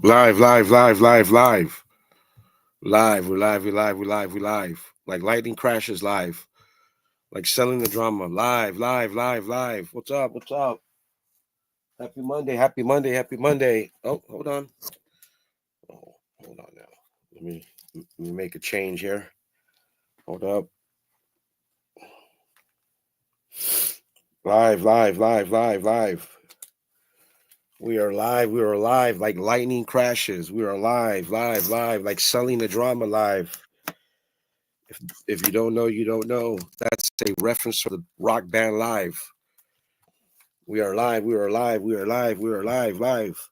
Live, live, live, live, live. Live, we're live, we're live, we're live, we're live. Like lightning crashes live. Like selling the drama. Live, live, live, live. What's up? What's up? Happy Monday, happy Monday, happy Monday. Oh, hold on. Oh, hold on now. Let me make a change here. Hold up. Live, live, live, live, live. We are live. We are live like lightning crashes. We are live, live, live, like selling the drama live. If you don't know, you don't know. That's a reference to the rock band Live. We are live. We are live. We are live. We are live. Live.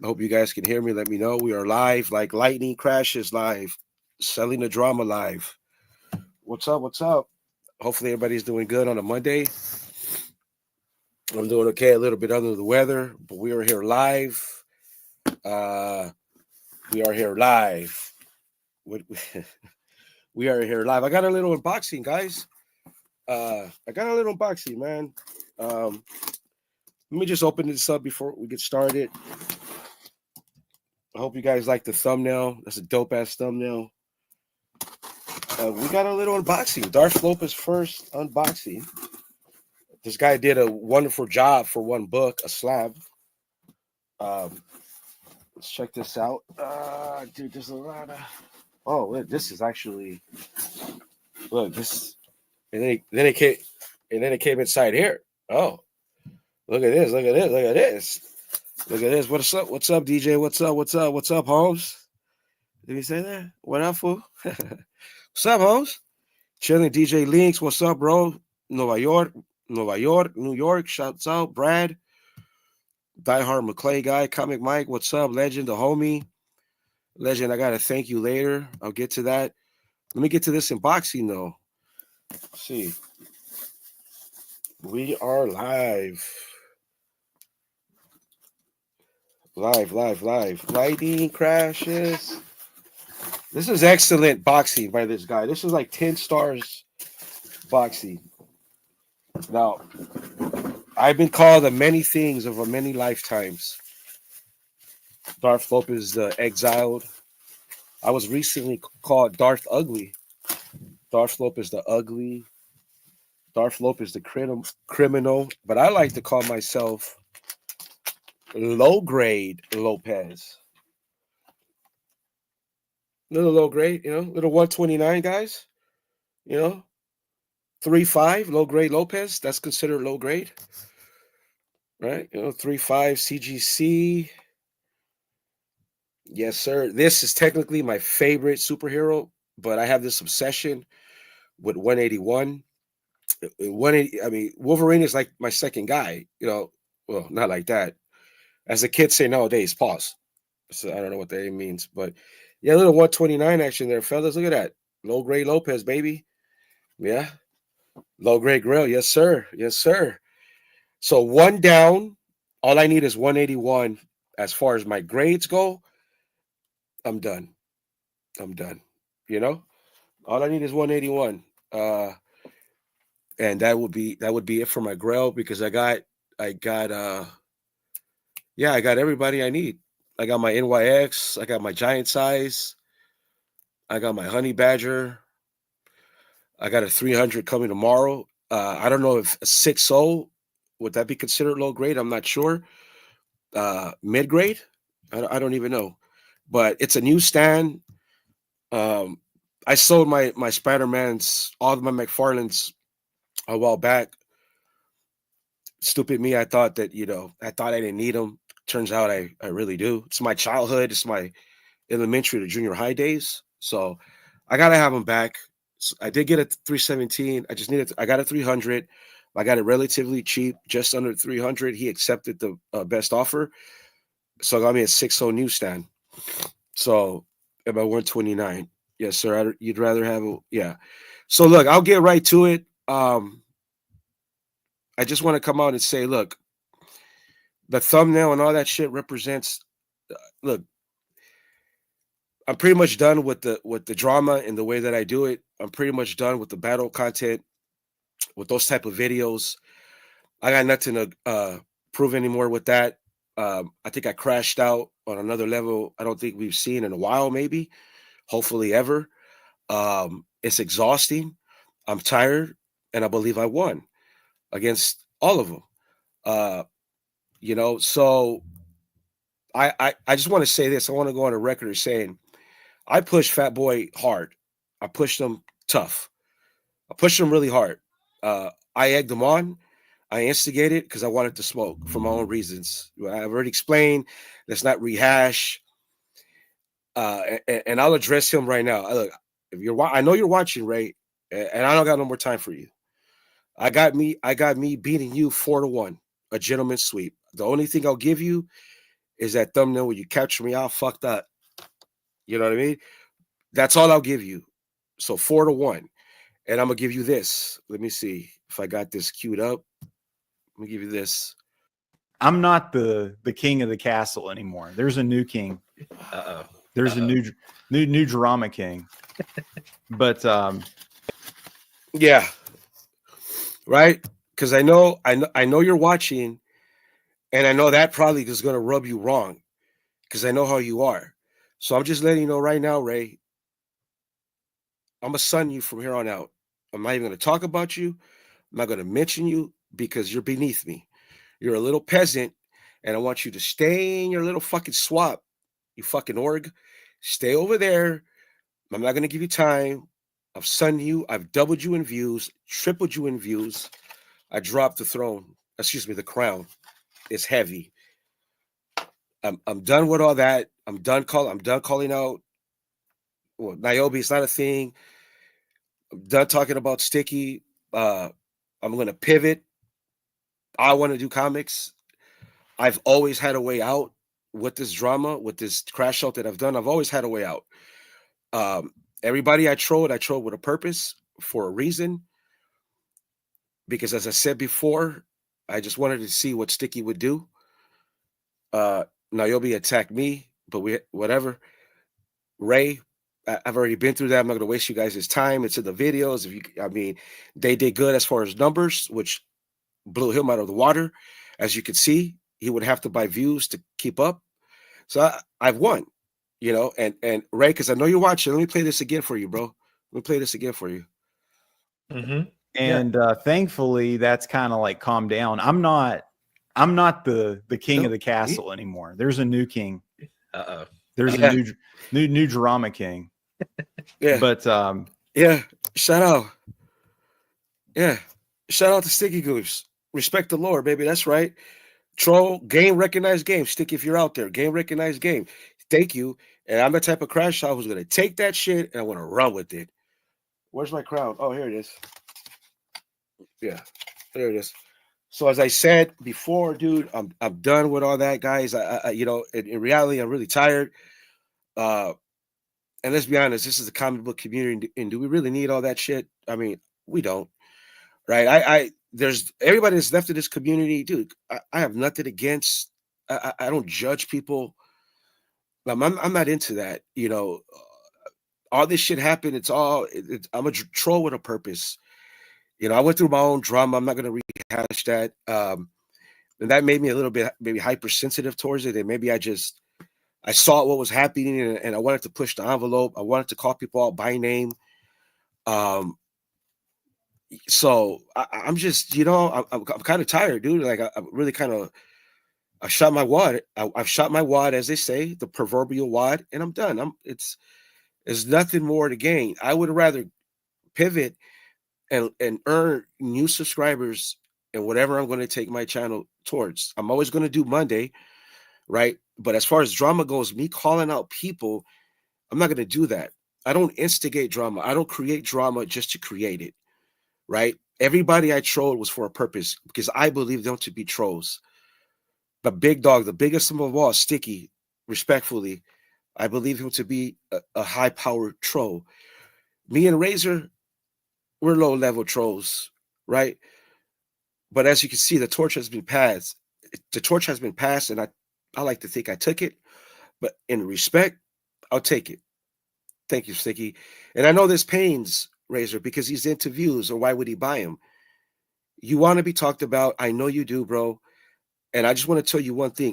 I hope you guys can hear me. Let me know. We are live like lightning crashes live. Selling the drama live. What's up? What's up? Hopefully everybody's doing good on a Monday. I'm doing okay, a little bit under the weather, but we are here live. Uh, we are here live. We are here live. I got a little unboxing, guys. I got a little unboxing, man. Let me just open this up before we get started. I hope you guys like the thumbnail. That's a dope ass thumbnail. We got a little unboxing. Darth Lopez first unboxing. This guy did a wonderful job for one book, a slab. Let's check this out. Dude, there's a lot of. Oh, look, this is actually. Look, this. And then it came inside here. Oh, look at this! Look at this! Look at this! Look at this! What's up? What's up, DJ? What's up? What's up? What's up, Holmes? Did he say that? What up, fool? What's up, Holmes? Chilling, DJ Links. What's up, bro? Nueva York, New York. Shouts out, Brad. Diehard McClay guy, Comic Mike. What's up, Legend, the homie? Legend, I gotta thank you later. I'll get to that. Let me get to this unboxing though. Let's see. We are live. Live, live, live. Lightning crashes. This is excellent boxing by this guy. This is like 10 stars boxing. Now, I've been called the many things over many lifetimes. Darth Lopez the exiled. I was recently called Darth Ugly. Darth Lopez the ugly. Darth Lopez the criminal. But I like to call myself low grade Lopez. Little low grade, little 129 guys, 3.5 low grade Lopez. That's considered low grade, right? 3.5 CGC. Yes, sir. This is technically my favorite superhero, but I have this obsession with 181. 180. I mean, Wolverine is like my second guy. Well, not like that. As the kids say nowadays, pause. So I don't know what that means, but yeah, a little 129 action there, fellas. Look at that. Low grade Lopez, baby. Yeah. Low grade grill. Yes, sir. Yes, sir. So one down. All I need is 181. As far as my grades go, I'm done. I'm done. All I need is 181. And that would be it for my grill because I got I got everybody I need. I got my NYX, I got my giant size, I got my honey badger, I got a 300 coming tomorrow. I don't know if a 6.0 would that be considered low grade. I'm not sure. Mid grade, I don't even know, but it's a new stand. I sold my Spider-Mans, all of my McFarlanes a while back. Stupid me, I thought that I thought I didn't need them. Turns out I really do. It's my childhood. It's my elementary to junior high days. So I gotta have them back. So I did get a 317. I got a 300. I got it relatively cheap, just under 300. He accepted the best offer, so got me a 6.0 newsstand. So about 129. Yes, sir. You'd rather have yeah. So look, I'll get right to it. I just want to come out and say, look, the thumbnail and all that shit represents. Look, I'm pretty much done with the drama and the way that I do it. I'm pretty much done with the battle content, with those type of videos. I got nothing to prove anymore with that. I think I crashed out on another level I don't think we've seen in a while, maybe, hopefully ever. It's exhausting. I'm tired, and I believe I won against all of them. So I just want to say this. I want to go on a record as saying I pushed Fat Boy hard. I pushed him tough. I pushed him really hard. I egged him on. I instigated because I wanted to smoke for my own reasons. I've already explained. Let's not rehash. And I'll address him right now. Look, I know you're watching, Ray, and I don't got no more time for you. I got me beating you 4-1, a gentleman's sweep. The only thing I'll give you is that thumbnail where you capture me all fucked up. You know what I mean? That's all I'll give you. So 4-1. And I'm gonna give you this. Let me see if I got this queued up. Let me give you this. I'm not the king of the castle anymore. There's a new king. There's a new drama king. But yeah, right. Because I know you're watching, and I know that probably is gonna rub you wrong. Because I know how you are. So I'm just letting you know right now, Ray. I'm gonna sun you from here on out. I'm not even gonna talk about you. I'm not gonna mention you because you're beneath me. You're a little peasant, and I want you to stay in your little fucking swap, you fucking org. Stay over there. I'm not going to give you time. I've sunned you. I've doubled you in views, tripled you in views. I dropped the crown. It's heavy. I'm done with all that. I'm done calling out. Well, Niobe, it's not a thing. I'm done talking about Sticky. I'm going to pivot. I want to do comics. I've always had a way out with this drama, with this crash out that I've done. I've always had a way out. Everybody I trolled with a purpose, for a reason. Because as I said before, I just wanted to see what Sticky would do. Niobe attacked me, but whatever. Ray, I've already been through that. I'm not going to waste you guys' time. It's in the videos. They did good as far as numbers, which blew him out of the water. As you can see, he would have to buy views to keep up. So I've won, and Ray, because I know you're watching. Let me play this again for you, bro. Let me play this again for you. Mm-hmm. And thankfully, that's kind of like calmed down. I'm not the king of the castle anymore. There's a new king. There's a new drama king. Yeah. But shout out. Yeah. Shout out to Sticky Goose. Respect the Lord, baby. That's right. Troll, game recognized game. Stick if you're out there. Game recognized game. Thank you. And I'm the type of crash out who's going to take that shit and I want to run with it. Where's my crown? Oh, here it is. Yeah, there it is. So as I said before, dude, I'm done with all that, guys. In reality, I'm really tired. And let's be honest, this is a comic book community, and do we really need all that shit? I mean, we don't, right? There's everybody that's left in this community, dude. I have nothing against. I don't judge people. I'm not into that. All this shit happened. I'm a troll with a purpose. I went through my own drama. I'm not going to rehash that. And that made me a little bit maybe hypersensitive towards it. And maybe I saw what was happening and I wanted to push the envelope. I wanted to call people out by name. So I'm just, I'm kind of tired, dude. Like I'm really kind of, I shot my wad. I've shot my wad, as they say, the proverbial wad, and I'm done. There's nothing more to gain. I would rather pivot and earn new subscribers and whatever I'm going to take my channel towards. I'm always going to do Monday, right? But as far as drama goes, me calling out people, I'm not going to do that. I don't instigate drama. I don't create drama just to create it, right? Everybody I trolled was for a purpose because I believe them to be trolls. The big dog, the biggest of all, Sticky, respectfully, I believe him to be a high-powered troll. Me and Razor, we're low-level trolls, right? But as you can see, the torch has been passed. The torch has been passed, and I like to think I took it. But in respect, I'll take it. Thank you, Sticky. And I know this pains Razor because he's into views, or why would he buy him? You want to be talked about. I know you do, bro. And I just want to tell you one thing.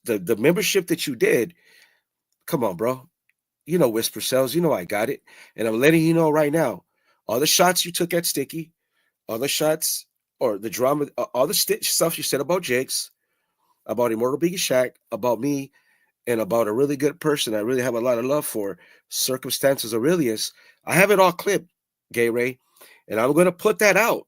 The membership that you did, come on, bro. You know Whisper Cells. You know I got it. And I'm letting you know right now, all the shots you took at Sticky, all the shots or the drama, all the stuff you said about Jakes, about Immortal Biggie Shaq, about me, and about a really good person I really have a lot of love for, Circumstances Aurelius. I have it all clipped, Gay Ray. And I'm going to put that out.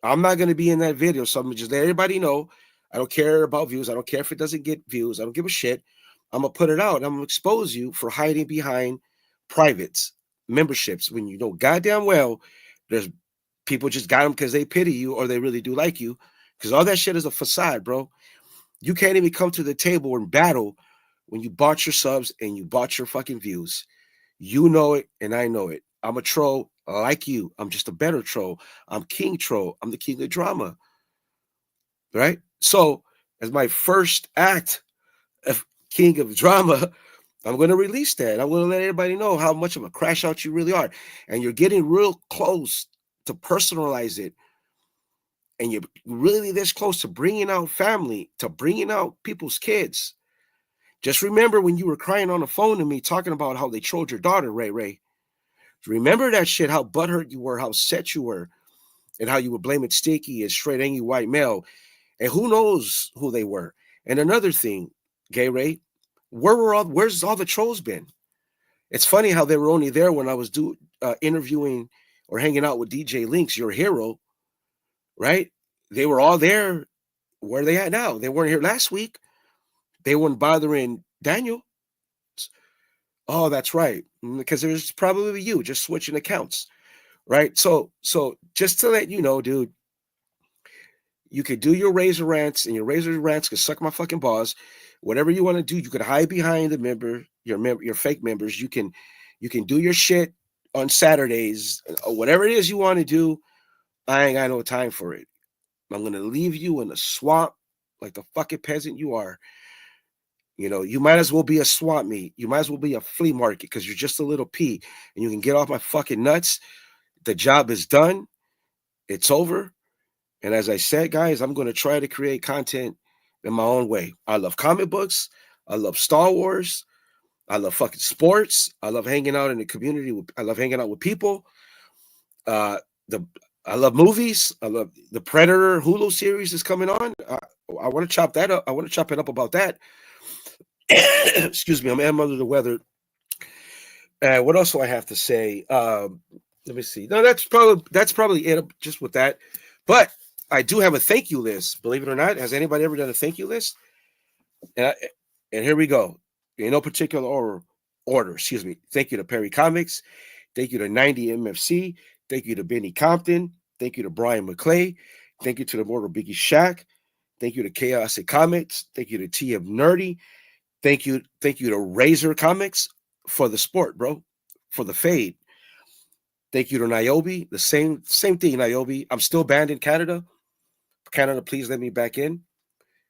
I'm not going to be in that video. So I'm going to just let everybody know. I don't care about views. I don't care if it doesn't get views. I don't give a shit. I'm going to put it out. And I'm going to expose you for hiding behind privates, memberships, when you know goddamn well there's people just got them because they pity you or they really do like you. Because all that shit is a facade, bro. You can't even come to the table and battle when you bought your subs and you bought your fucking views. You know it and I know it. I'm a troll like you. I'm just a better troll. I'm King Troll. I'm the king of drama. Right? So, as my first act of King of Drama, I'm going to release that. I'm going to let everybody know how much of a crash out you really are. And you're getting real close to personalize it. And you're really this close to bringing out family, to bringing out people's kids. Just remember when you were crying on the phone to me talking about how they trolled your daughter, Ray Ray. Remember that shit, how butthurt you were, how set you were, and how you were blaming Sticky as straight angry white male. And who knows who they were. And another thing, Gay Ray, where's all the trolls been? It's funny how they were only there when I was interviewing or hanging out with DJ Links, your hero, right? They were all there. Where are they at now? They weren't here last week. They weren't bothering Daniel. Oh, that's right. Because there's probably you just switching accounts, right? So just to let you know, dude, you could do your razor rants, and your razor rants could suck my fucking balls. Whatever you want to do, you could hide behind your fake members. You can do your shit on Saturdays, or whatever it is you want to do. I ain't got no time for it. I'm gonna leave you in a swamp like the fucking peasant you are. You know, you might as well be a swamp meat. You might as well be a flea market because you're just a little pea and you can get off my fucking nuts. The job is done. It's over. And as I said, guys, I'm going to try to create content in my own way. I love comic books. I love Star Wars. I love fucking sports. I love hanging out in the community. I love hanging out with people. I love movies. I love the Predator Hulu series is coming on. I want to chop that up. I want to chop it up about that. Excuse me, I'm under the weather. What else do I have to say? Let me see. No, that's probably it. Just with that, but I do have a thank you list. Believe it or not, has anybody ever done a thank you list? And here we go. In no particular order. Excuse me. Thank you to Perry Comics. Thank you to 90 MFC. Thank you to Benny Compton. Thank you to Brian McClay. Thank you to the Mortal Biggie Shaq. Thank you to Chaos Comics. Thank you to TM Nerdy. Thank you to Razor Comics for the sport, bro, for the fade. Thank you to Niobe. The same thing, Niobe. I'm still banned in Canada. Canada, please let me back in.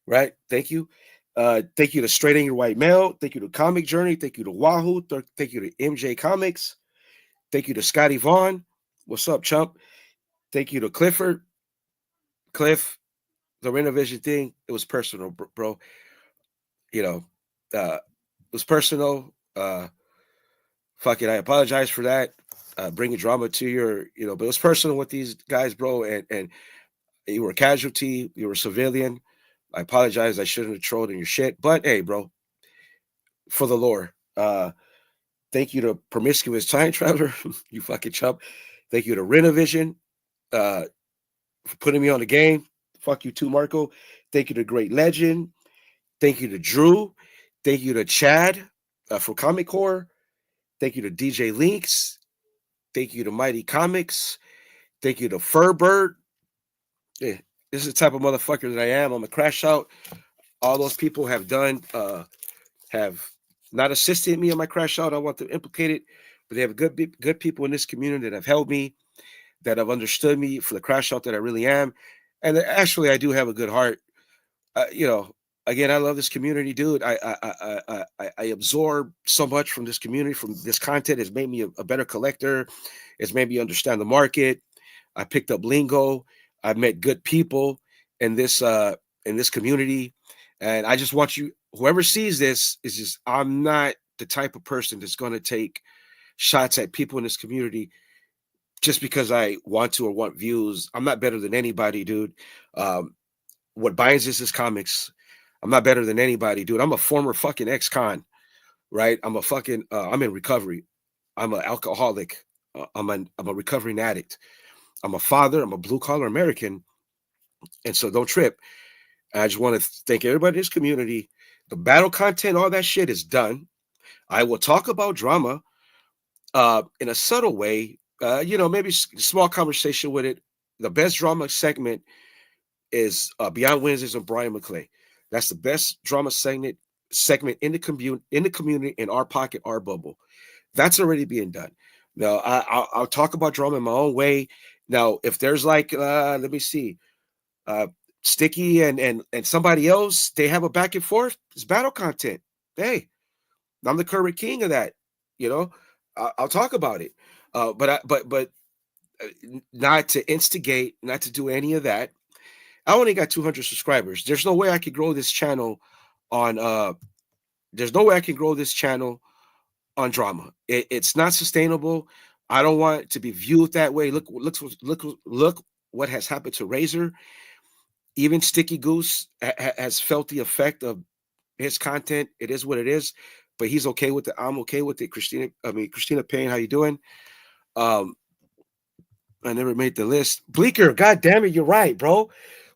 Right? Thank you. Thank you to Straight Angry White Male. Thank you to Comic Journey. Thank you to Wahoo. Thank you to MJ Comics. Thank you to Scotty Vaughn. What's up, chump? Thank you to Clifford. Cliff, the Renovision thing, it was personal, bro. You know, it was personal. Fuck it, I apologize for that. Bringing drama to your, but it was personal with these guys, bro. And you were a casualty, you were a civilian. I apologize. I shouldn't have trolled in your shit. But hey, bro, for the lore. Thank you to Promiscuous Time Traveler, you fucking chump. Thank you to Renovision for putting me on the game. Fuck you too, Marco. Thank you to Great Legend. Thank you to Drew. Thank you to Chad for Comic Core. Thank you to DJ Links. Thank you to Mighty Comics. Thank you to Furbird. Yeah, this is the type of motherfucker that I am. I'm a crash out. All those people have not assisted me on my crash out. I want them implicated, but they have good people in this community that have helped me, that have understood me for the crash out that I really am. And actually, I do have a good heart. Again, I love this community, dude. I absorb so much from this community, from this content. It's made me a better collector. It's made me understand the market. I picked up lingo. I met good people in this community. And I just want you, whoever sees this, is just, I'm not the type of person that's going to take shots at people in this community just because I want to or want views. I'm not better than anybody, dude. What binds us is comics. I'm not better than anybody, dude. I'm a former fucking ex-con, right? I'm a fucking, I'm in recovery. I'm an alcoholic. I'm a recovering addict. I'm a father. I'm a blue-collar American. And so don't trip. I just want to thank everybody in this community. The battle content, all that shit is done. I will talk about drama in a subtle way, maybe small conversation with it. The best drama segment is Beyond Wednesdays and Brian McClay. That's the best drama segment in the community, in our pocket, our bubble. That's already being done. Now I'll talk about drama in my own way. Now, if there's like, let me see, Sticky and somebody else, they have a back and forth. It's battle content. Hey, I'm the current king of that. I'll talk about it. But not to instigate, not to do any of that. I only got 200 subscribers. There's no way I could grow this channel on. There's no way I can grow this channel on drama. It's not sustainable. I don't want it to be viewed that way. Look what has happened to Razor. Even Sticky Goose has felt the effect of his content. It is what it is, but he's okay with it. I'm okay with it. Christina Payne, how you doing? I never made the list. Bleeker, god damn it, you're right, bro.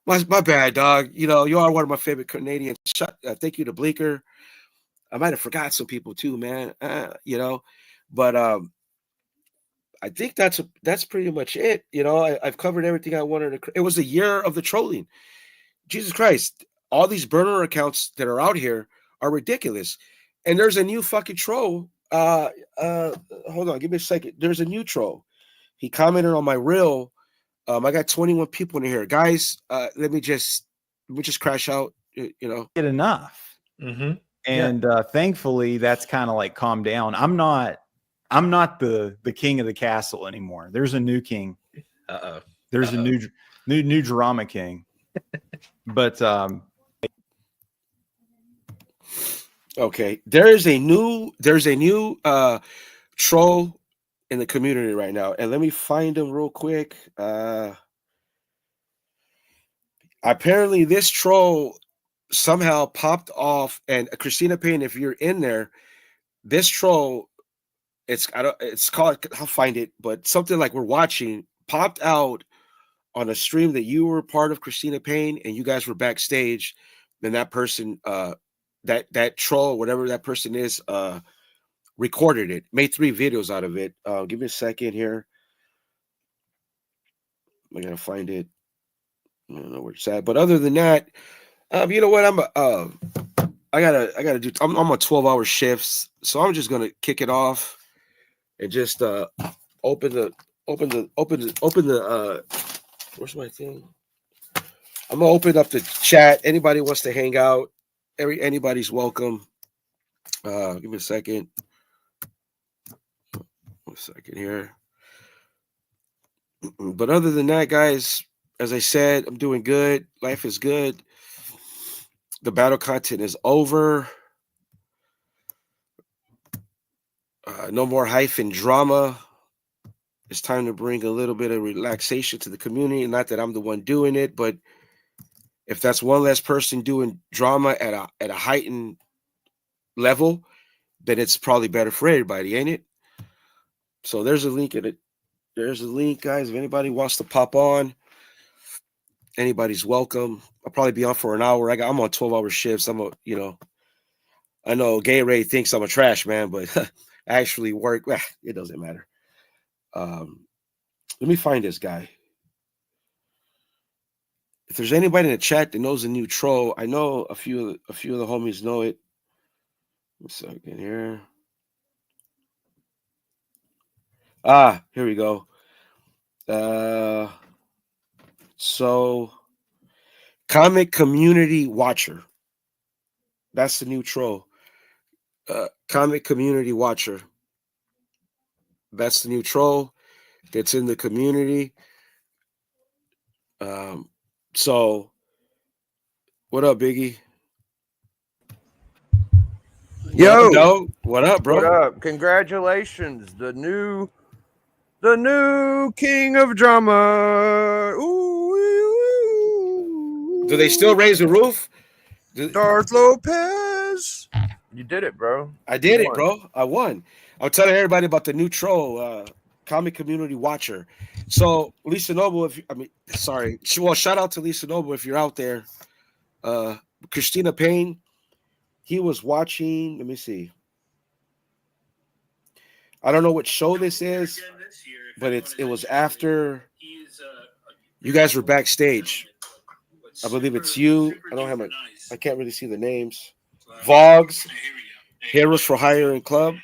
My bad, dog. You are one of my favorite Canadians. Thank you to Bleeker. I might have forgot some people too, man. But I think that's pretty much it. I've covered everything I wanted to. It was a year of the trolling. Jesus Christ, all these burner accounts that are out here are ridiculous. And there's a new fucking troll. Hold on, give me a second. There's a new troll. He commented on my reel. I got 21 people in here, guys. Let me just crash out. Get enough. Mm-hmm. And thankfully, that's kind of like calmed down. I'm not the king of the castle anymore. There's a new king. There's a new drama king. But okay, there's a new troll in the community right now, and let me find him real quick. Apparently, this troll somehow popped off, and Christina Payne, if you're in there, this troll, it's called, I'll find it, but something like we're watching popped out on a stream that you were part of, Christina Payne, and you guys were backstage. Then that person, that troll, whatever that person is, recorded it, made 3 videos out of it. Give me a second here. I gotta find it. I don't know where it's at, but other than that, you know what? I gotta do. I'm on 12-hour shifts, so I'm just gonna kick it off and just open the. Where's my thing? I'm gonna open up the chat. Anybody wants to hang out? Anybody's welcome. Give me a second. 1 second here. But other than that, guys, as I said, I'm doing good. Life is good. The battle content is over. No more hyphen drama. It's time to bring a little bit of relaxation to the community. Not that I'm the one doing it, but if that's one less person doing drama at a heightened level, then it's probably better for everybody, ain't it? So there's a link in it. There's a link, guys. If anybody wants to pop on, anybody's welcome. I'll probably be on for an hour. I'm on 12-hour shifts. I know Gay Ray thinks I'm a trash man, but I actually work. It doesn't matter. Let me find this guy. If there's anybody in the chat that knows a new troll, I know a few of the homies know it. 1 second here. Here we go. So comic community watcher. That's the new troll. Comic community watcher. That's the new troll that's in the community. So what up, Biggie? Yo, what up, bro? What up? Congratulations, the new king of drama. Ooh, Do they still raise the roof? Darth Lopez. You did it, bro. I did it, bro. I won. I'm telling everybody about the new troll, comic community watcher. So Lisa Noble, shout out to Lisa Noble if you're out there. Christina Payne, he was watching. Let me see. I don't know what show this is, but it was after you guys were backstage. I believe it's you. I can't really see the names. Vogs, Heroes for Hire and Club,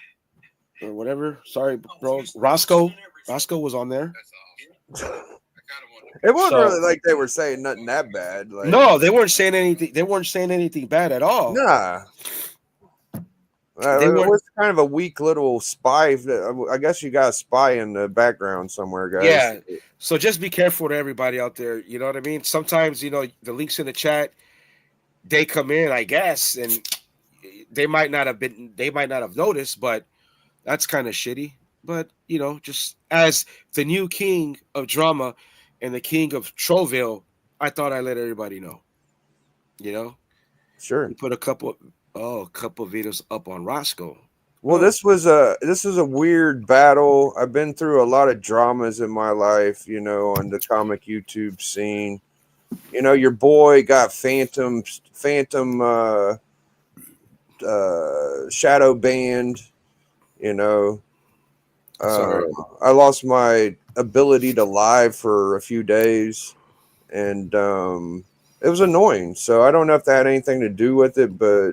or whatever. Sorry, bro. Roscoe was on there. It wasn't really like they were saying nothing that bad. Like, no, they weren't saying anything. They weren't saying anything bad at all. Nah. It was kind of a weak little spy. I guess you got a spy in the background somewhere, guys. Yeah. So just be careful to everybody out there. You know what I mean? Sometimes, the links in the chat, they come in, I guess, and they might not have noticed, but that's kind of shitty. But, just as the new king of drama and the king of Trollville, I thought I'd let everybody know. Sure. We put a couple of videos up on Roscoe. Well, this is a weird battle. I've been through a lot of dramas in my life, on the comic YouTube scene. Your boy got phantom shadow banned. I lost my ability to live for a few days, and it was annoying. So I don't know if that had anything to do with it, but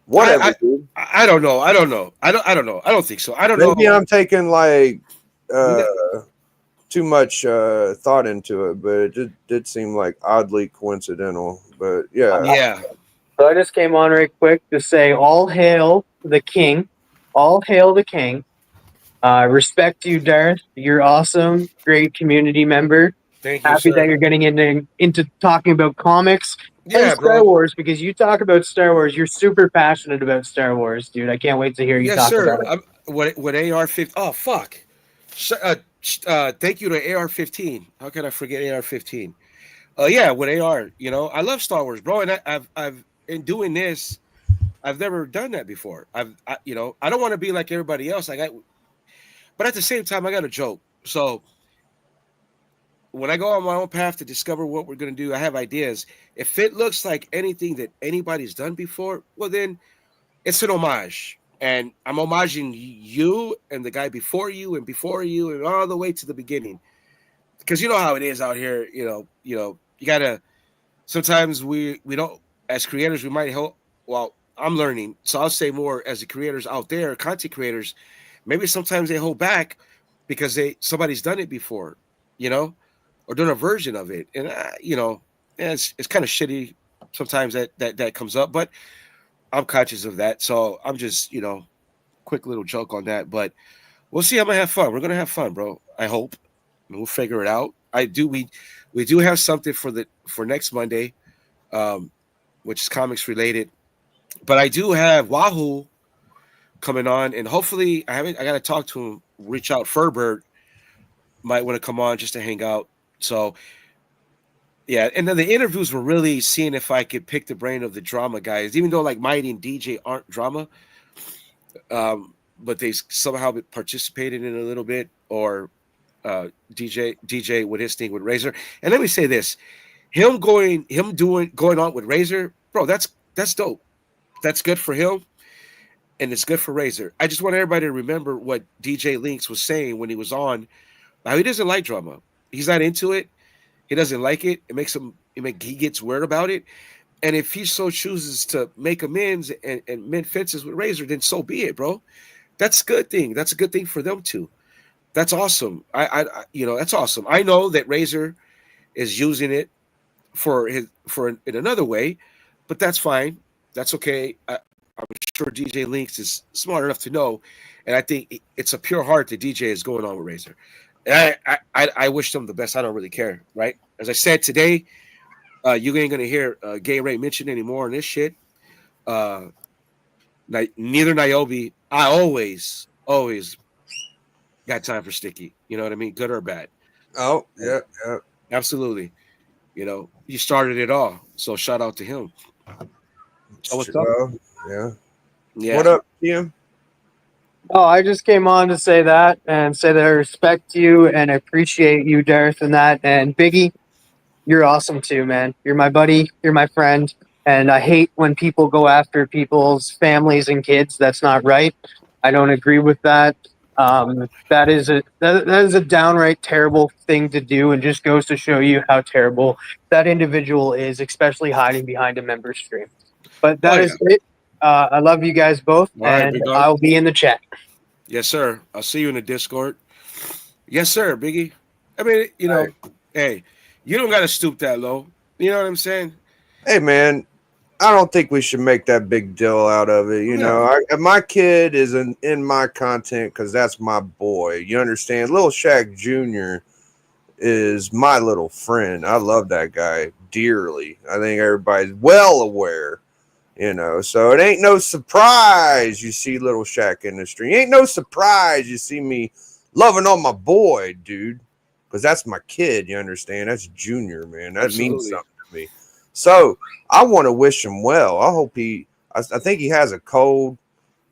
whatever. I don't know. I don't know. I don't know. I don't think so. I don't know. Maybe I'm taking too much thought into it, but it did seem like oddly coincidental. But yeah. So I just came on right quick to say, all hail the king. All hail the king. Respect you, Darth. You're awesome. Great community member. Thank you, Happy sir. that you're getting into talking about comics and Star Wars, because you talk about Star Wars. You're super passionate about Star Wars, dude. I can't wait to hear you talk about it. What AR-15? Oh, fuck. Thank you to AR-15. How can I forget AR-15? With AR, I love Star Wars, bro. And I've in doing this, I've never done that before. I don't want to be like everybody else. But at the same time, I got a joke. So when I go on my own path to discover what we're going to do, I have ideas. If it looks like anything that anybody's done before, well, then it's an homage. And I'm homaging you and the guy before you and all the way to the beginning. Because you know how it is out here. You got to, sometimes we don't, as creators, we might help. Well, I'm learning. So I'll say more as the creators out there, content creators, maybe sometimes they hold back because somebody's done it before, or done a version of it. And, it's kind of shitty sometimes that comes up, but I'm conscious of that. So I'm just, quick little joke on that. But we'll see. I'm going to have fun. We're going to have fun, bro. I hope. We'll figure it out. We do have something for next Monday, which is comics related. But I do have Wahoo coming on, and hopefully I got to talk to him, reach out. Furbird might want to come on just to hang out. So yeah, and then the interviews were really seeing if I could pick the brain of the drama guys, even though like Mighty and DJ aren't drama, but they somehow participated in it a little bit, or DJ with his thing with Razor. And let me say this, going on with Razor, bro, that's dope. That's good for him, and it's good for Razor. I just want everybody to remember what DJ Links was saying when he was on. Now, he doesn't like drama. He's not into it. He doesn't like it. It makes him. He gets weird about it. And if he so chooses to make amends and mend fences with Razor, then so be it, bro. That's a good thing. That's a good thing for them too. That's awesome. That's awesome. I know that Razor is using it in another way, but that's fine. That's okay. I'm sure DJ Links is smart enough to know, and I think it's a pure heart that DJ is going on with Razor. And I wish them the best. I don't really care, right? As I said today, you ain't gonna hear Gay Ray mentioned anymore in this shit. neither Niobe. I always got time for Sticky. You know what I mean? Good or bad. Oh, yeah. Absolutely. You know, he started it all. So shout out to him. Oh, what's up? Yeah. Yeah. What up, Tim? Oh, I just came on to say that and say that I respect you and appreciate you, Darth, and that. And Biggie, you're awesome too, man. You're my buddy. You're my friend. And I hate when people go after people's families and kids. That's not right. I don't agree with that. That is a downright terrible thing to do, and just goes to show you how terrible that individual is, especially hiding behind a member stream. But that is it. I love you guys both, All right, and big dog. I'll be in the chat. Yes, sir. I'll see you in the Discord. Yes, sir, Biggie. I mean, you know, hey, you don't got to stoop that low. You know what I'm saying? Hey, man, I don't think we should make that big deal out of it. You know, my kid is in my content because that's my boy. You understand? Lil Shaq Jr. is my little friend. I love that guy dearly. I think everybody's well aware. You know, so it ain't no surprise you see Little Shaq in the stream. Ain't no surprise you see me loving on my boy, dude, because that's my kid. You understand? That's Junior, man. That means something to me. So I want to wish him well. I hope I think he has a cold.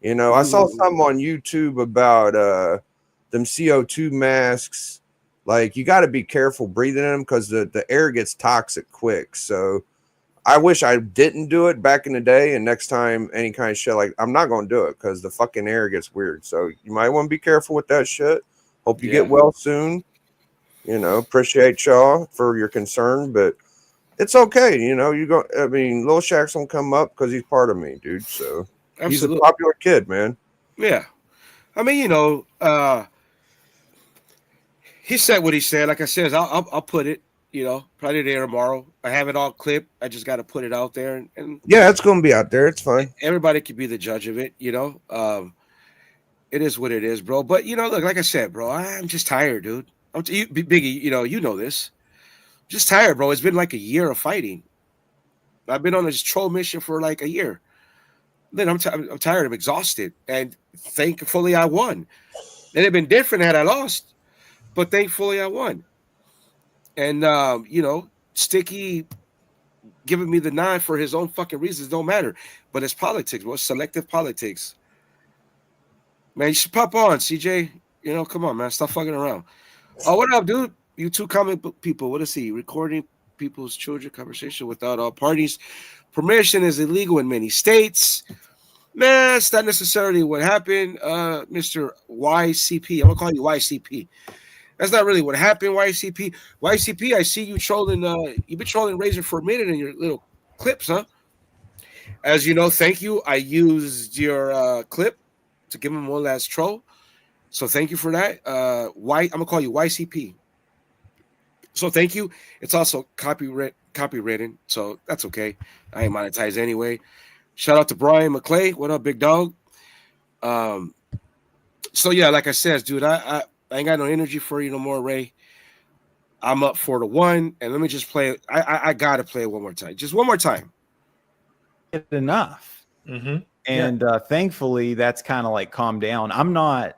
You know, I saw something on YouTube about them CO2 masks. Like, you got to be careful breathing in them because the air gets toxic quick. So I wish I didn't do it back in the day, and next time any kind of shit, like, I'm not going to do it because the fucking air gets weird. So you might want to be careful with that shit. Hope you get well soon. You know, appreciate y'all for your concern, but it's okay. You know, I mean, Lil Shaq's gonna come up because he's part of me, dude. So he's a popular kid, man. Yeah. I mean, you know, he said what he said. Like I said, I'll put it. You know, probably there tomorrow. I have it all clipped. I just got to put it out there, and yeah, it's gonna be out there. It's fine. Everybody can be the judge of it. You know, it is what it is, bro. But you know, look, like I said, bro, I'm just tired, dude. Biggie, you know this. Just tired, bro. It's been like a year of fighting. I've been on this troll mission for like a year. Then I'm tired. I'm exhausted, and thankfully I won. It'd have been different had I lost, but thankfully I won. And, you know, Sticky giving me the nine for his own fucking reasons don't matter. But it's politics, bro. It's selective politics. Man, you should pop on, CJ. You know, come on, man. Stop fucking around. Oh, what up, dude? You two comic book people. What is he? Recording people's children conversation without all parties. Permission is illegal in many states. Man, that's not necessarily what happened. Mr. YCP. I'm going to call you YCP. That's not really what happened, YCP. YCP, I see you trolling. You've been trolling Razor for a minute in your little clips, huh? As you know, thank you. I used your clip to give him one last troll. So thank you for that. I'm going to call you YCP. So thank you. It's also copywritten, so that's okay. I ain't monetized anyway. Shout out to Brian McClay. What up, big dog? So, yeah, like I said, dude, I ain't got no energy for you no more, Ray. I'm up 4-1, and let me just play it. I gotta play it one more time. Just one more time. Enough. Mm-hmm. And thankfully, that's kind of like calmed down. I'm not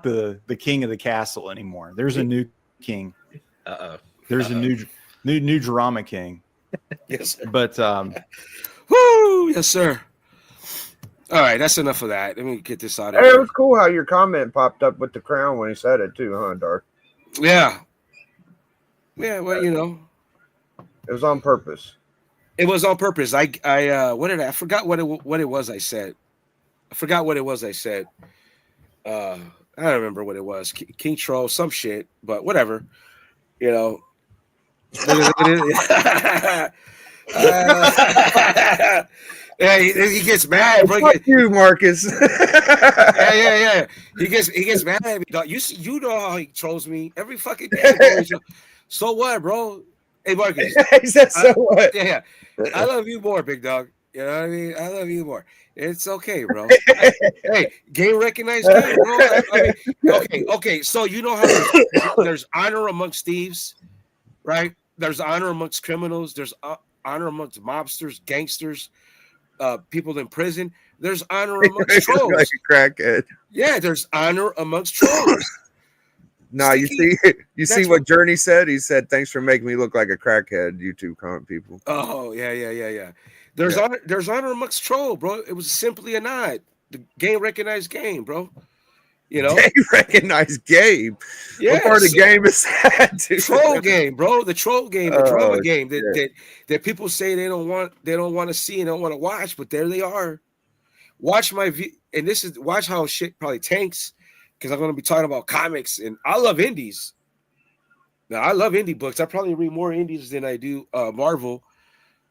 the king of the castle anymore. There's a new king. There's a new drama king. Yes, sir. But woo, yes, sir. All right, that's enough of that. Let me get this out of here. It was cool how your comment popped up with the crown when he said it too, huh, Dark? Yeah. Yeah, well, you know. It was on purpose. It was on purpose. I forgot what it was I said. I forgot what it was I said. I don't remember what it was. King Troll, some shit, but whatever. You know. Yeah, he gets mad, bro. Fuck you, Marcus. yeah. He gets mad at me, dog. You know how he trolls me every fucking day. So what, bro? Hey, Marcus. He said, so what? Yeah. I love you more, big dog. You know what I mean? I love you more. It's okay, bro. Hey, game recognized game, bro. I mean, okay. So you know how there's honor amongst thieves, right? There's honor amongst criminals. There's honor amongst mobsters, gangsters, people in prison. There's honor amongst Like trolls. a crackhead. Yeah, there's honor amongst trolls. Nah, Sticky, you see that's what Journey said? He said, "Thanks for making me look like a crackhead." YouTube comment people. Oh yeah. There's Yeah. honor amongst troll, bro. It was simply a nod. The game recognized game, bro. You know, Game recognized game. yeah. What part of the game is that, dude? Troll game, bro. The troll game, the drama Oh, game that, shit. that people say they don't want to see and don't want to watch, but there they are. Watch my and this is watch how shit probably tanks because I'm going to be talking about comics and I love indies. Now I love indie books. I probably read more indies than I do Marvel.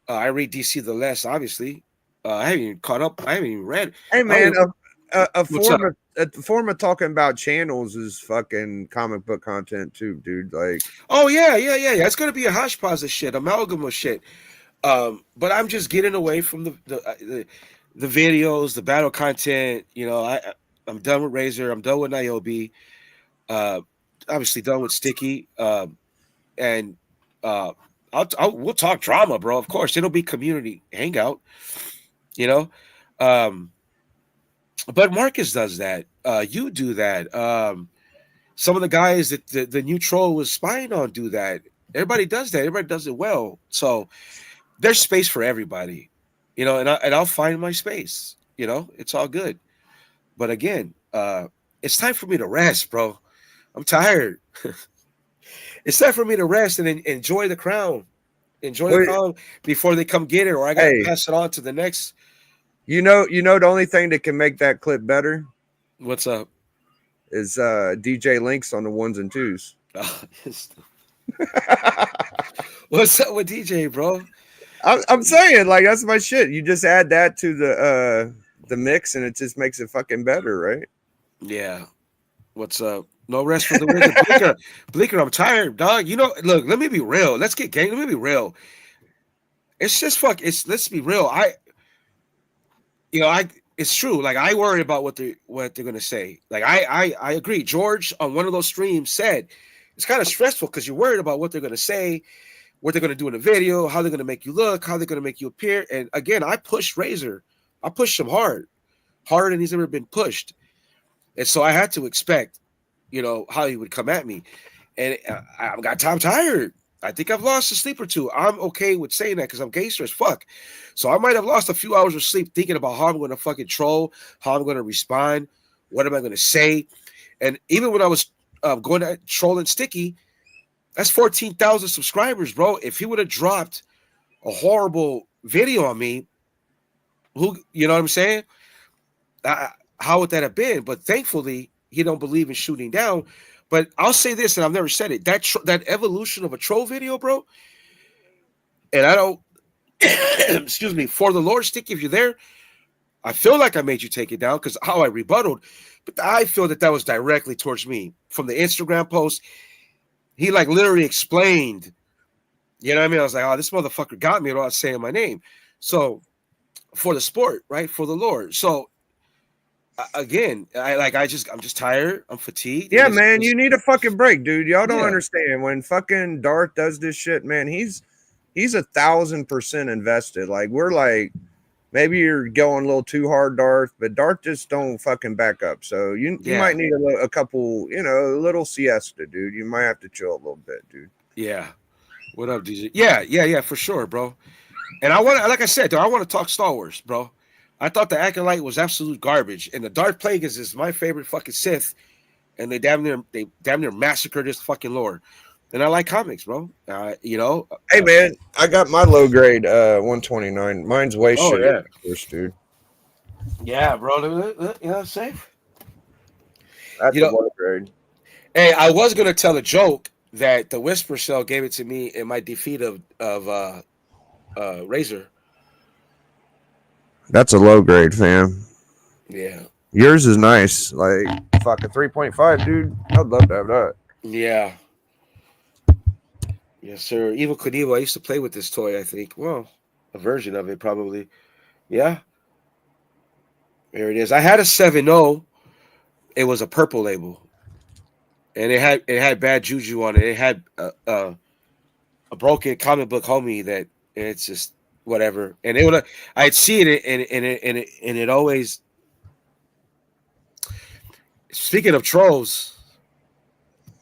I read DC the less, obviously. I haven't even caught up. I haven't even read. Hey man, a What's up? form of talking about channels is fucking comic book content too, dude. Like, Oh yeah. It's gonna be a hodgepodge of shit, amalgam of shit. But I'm just getting away from the videos, the battle content. You know, I'm done with Razor. I'm done with Niobe. Obviously done with Sticky. And we'll talk drama, bro. Of course, it'll be community hangout. You know, but Marcus does that. You do that. Some of the guys that the new troll was spying on do that. Everybody does that. Everybody does it well. So there's space for everybody, you know. And I'll find my space. You know, it's all good. But again, it's time for me to rest, bro. I'm tired. It's time for me to rest and enjoy the crown. Enjoy the crown before they come get it, or I gotta pass it on to the next. You know, the only thing that can make that clip better. What's up? Is DJ Links on the 1s and 2s. What's up with DJ, bro? I'm saying, like, that's my shit. You just add that to the mix, and it just makes it fucking better, right? Yeah. What's up? No rest for the wicked. Bleaker, I'm tired, dog. You know, look, let me be real. Let's get gang. Let me be real. It's just let's be real. It's true. Like, I worry about what they're gonna say. Like, I agree. George on one of those streams said it's kind of stressful because you're worried about what they're gonna say, what they're gonna do in the video, how they're gonna make you look, how they're gonna make you appear. And again, I pushed Razor. I pushed him harder than he's ever been pushed. And so I had to expect, you know, how he would come at me. And I'm tired. I think I've lost a sleep or two. I'm okay with saying that because I'm gangster as fuck. So I might have lost a few hours of sleep thinking about how I'm going to fucking troll, how I'm going to respond, what am I going to say. And even when I was going to trolling Sticky, that's 14,000 subscribers, bro. If he would have dropped a horrible video on me, you know what I'm saying? How would that have been? But thankfully, he don't believe in shooting down. But I'll say this, and I've never said it. That evolution of a troll video, bro. And I don't, excuse me, for the Lord, Sticky, if you're there, I feel like I made you take it down because how I rebutted. But I feel that was directly towards me. From the Instagram post, he like literally explained, you know what I mean? I was like, oh, this motherfucker got me without saying my name. So for the sport, right? For the Lord. So again, I'm just tired. I'm fatigued. Yeah, man, you need a fucking break, dude. Y'all don't understand when fucking Darth does this shit, man. He's 1,000% invested. Like, we're like, maybe you're going a little too hard, Darth, but Darth just don't fucking back up. So you might need a couple, you know, a little siesta, dude. You might have to chill a little bit, dude. Yeah. What up, DJ? Yeah, for sure, bro. And I want to, like I said, though, I want to talk Star Wars, bro. I thought the Acolyte was absolute garbage, and the Darth Plagueis is my favorite fucking Sith, and they damn near massacred this fucking lore. And I like comics, bro. You know. Hey man, I got my low grade 129. Mine's way shit. Yeah. First, dude. Yeah, bro. You know, safe. That's a low grade. Hey, I was gonna tell a joke that the Whisper Cell gave it to me in my defeat of Razor. That's a low grade, fam. Yeah. Yours is nice. Like, fucking 3.5, dude. I'd love to have that. Yeah. Yes, sir. Evil Knievel. I used to play with this toy, I think. Well, a version of it, probably. Yeah. There it is. I had a 7.0. It was a purple label. And it had bad juju on it. It had a broken comic book homie that it's just whatever, and it would. I'd see it, and it always. Speaking of trolls,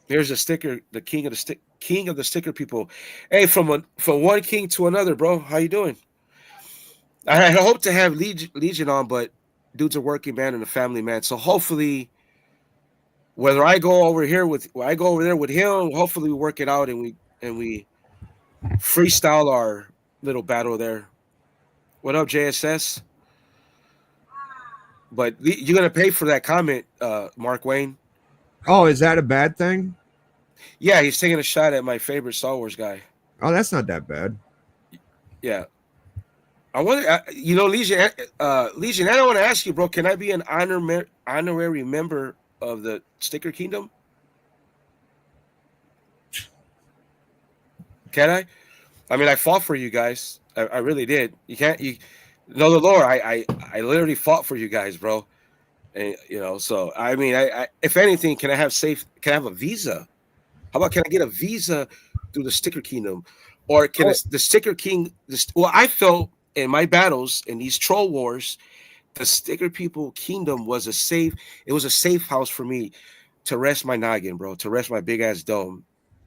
here's a sticker. The king of the sticker people. Hey, from one king to another, bro. How you doing? I hope to have Legion on, but dude's a working man and a family man. So hopefully, whether I go over there with him, hopefully we work it out and we freestyle our little battle there. What up, JSS? But you're gonna pay for that comment, Mark Wayne. Oh, is that a bad thing? Yeah, he's taking a shot at my favorite Star Wars guy. Oh, that's not that bad. Yeah. I wonder, Legion, Legion, I don't want to ask you, bro, can I be an honorary member of the Sticker Kingdom? Can I? I mean, I fought for you guys. I really did. The lore. I literally fought for you guys, bro. And so I mean, I if anything, can I have a visa? How about can I get a visa through the Sticker Kingdom, or can the Sticker King? I felt in my battles in these troll wars, the Sticker People Kingdom was a safe. It was a safe house for me to rest my noggin, bro. To rest my big ass dome.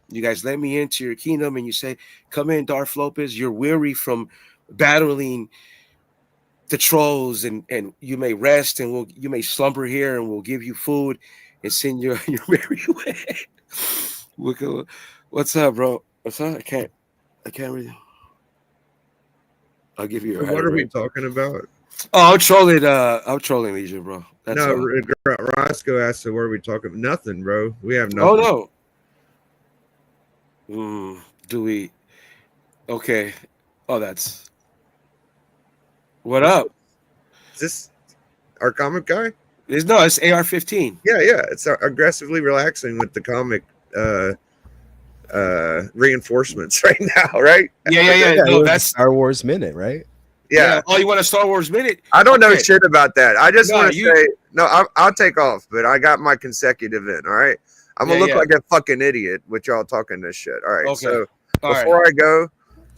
You guys let me into your kingdom, and you say, "Come in, Darth Lopez. You're weary from battling the trolls, and you may rest, and you may slumber here, and we'll give you food and send your merry way." What's up, bro? What's up? I can't really. I'll give you. What are we talking about? Oh, I'm trolling Legion, bro. That's Roscoe asked, "So what are we talking about?" Nothing, bro. We have nothing. Oh no. Do we? Okay. Oh, that's. What up? Is this our comic guy? It's AR-15. Yeah. It's aggressively relaxing with the comic reinforcements right now, right? Yeah. No, that's Star Wars Minute, right? Yeah. Oh, you want a Star Wars minute? I don't know shit about that. I just want to say no. I'll take off, but I got my consecutive in. All right. I'm gonna look like a fucking idiot with y'all talking this shit. All right. Okay. So before I go.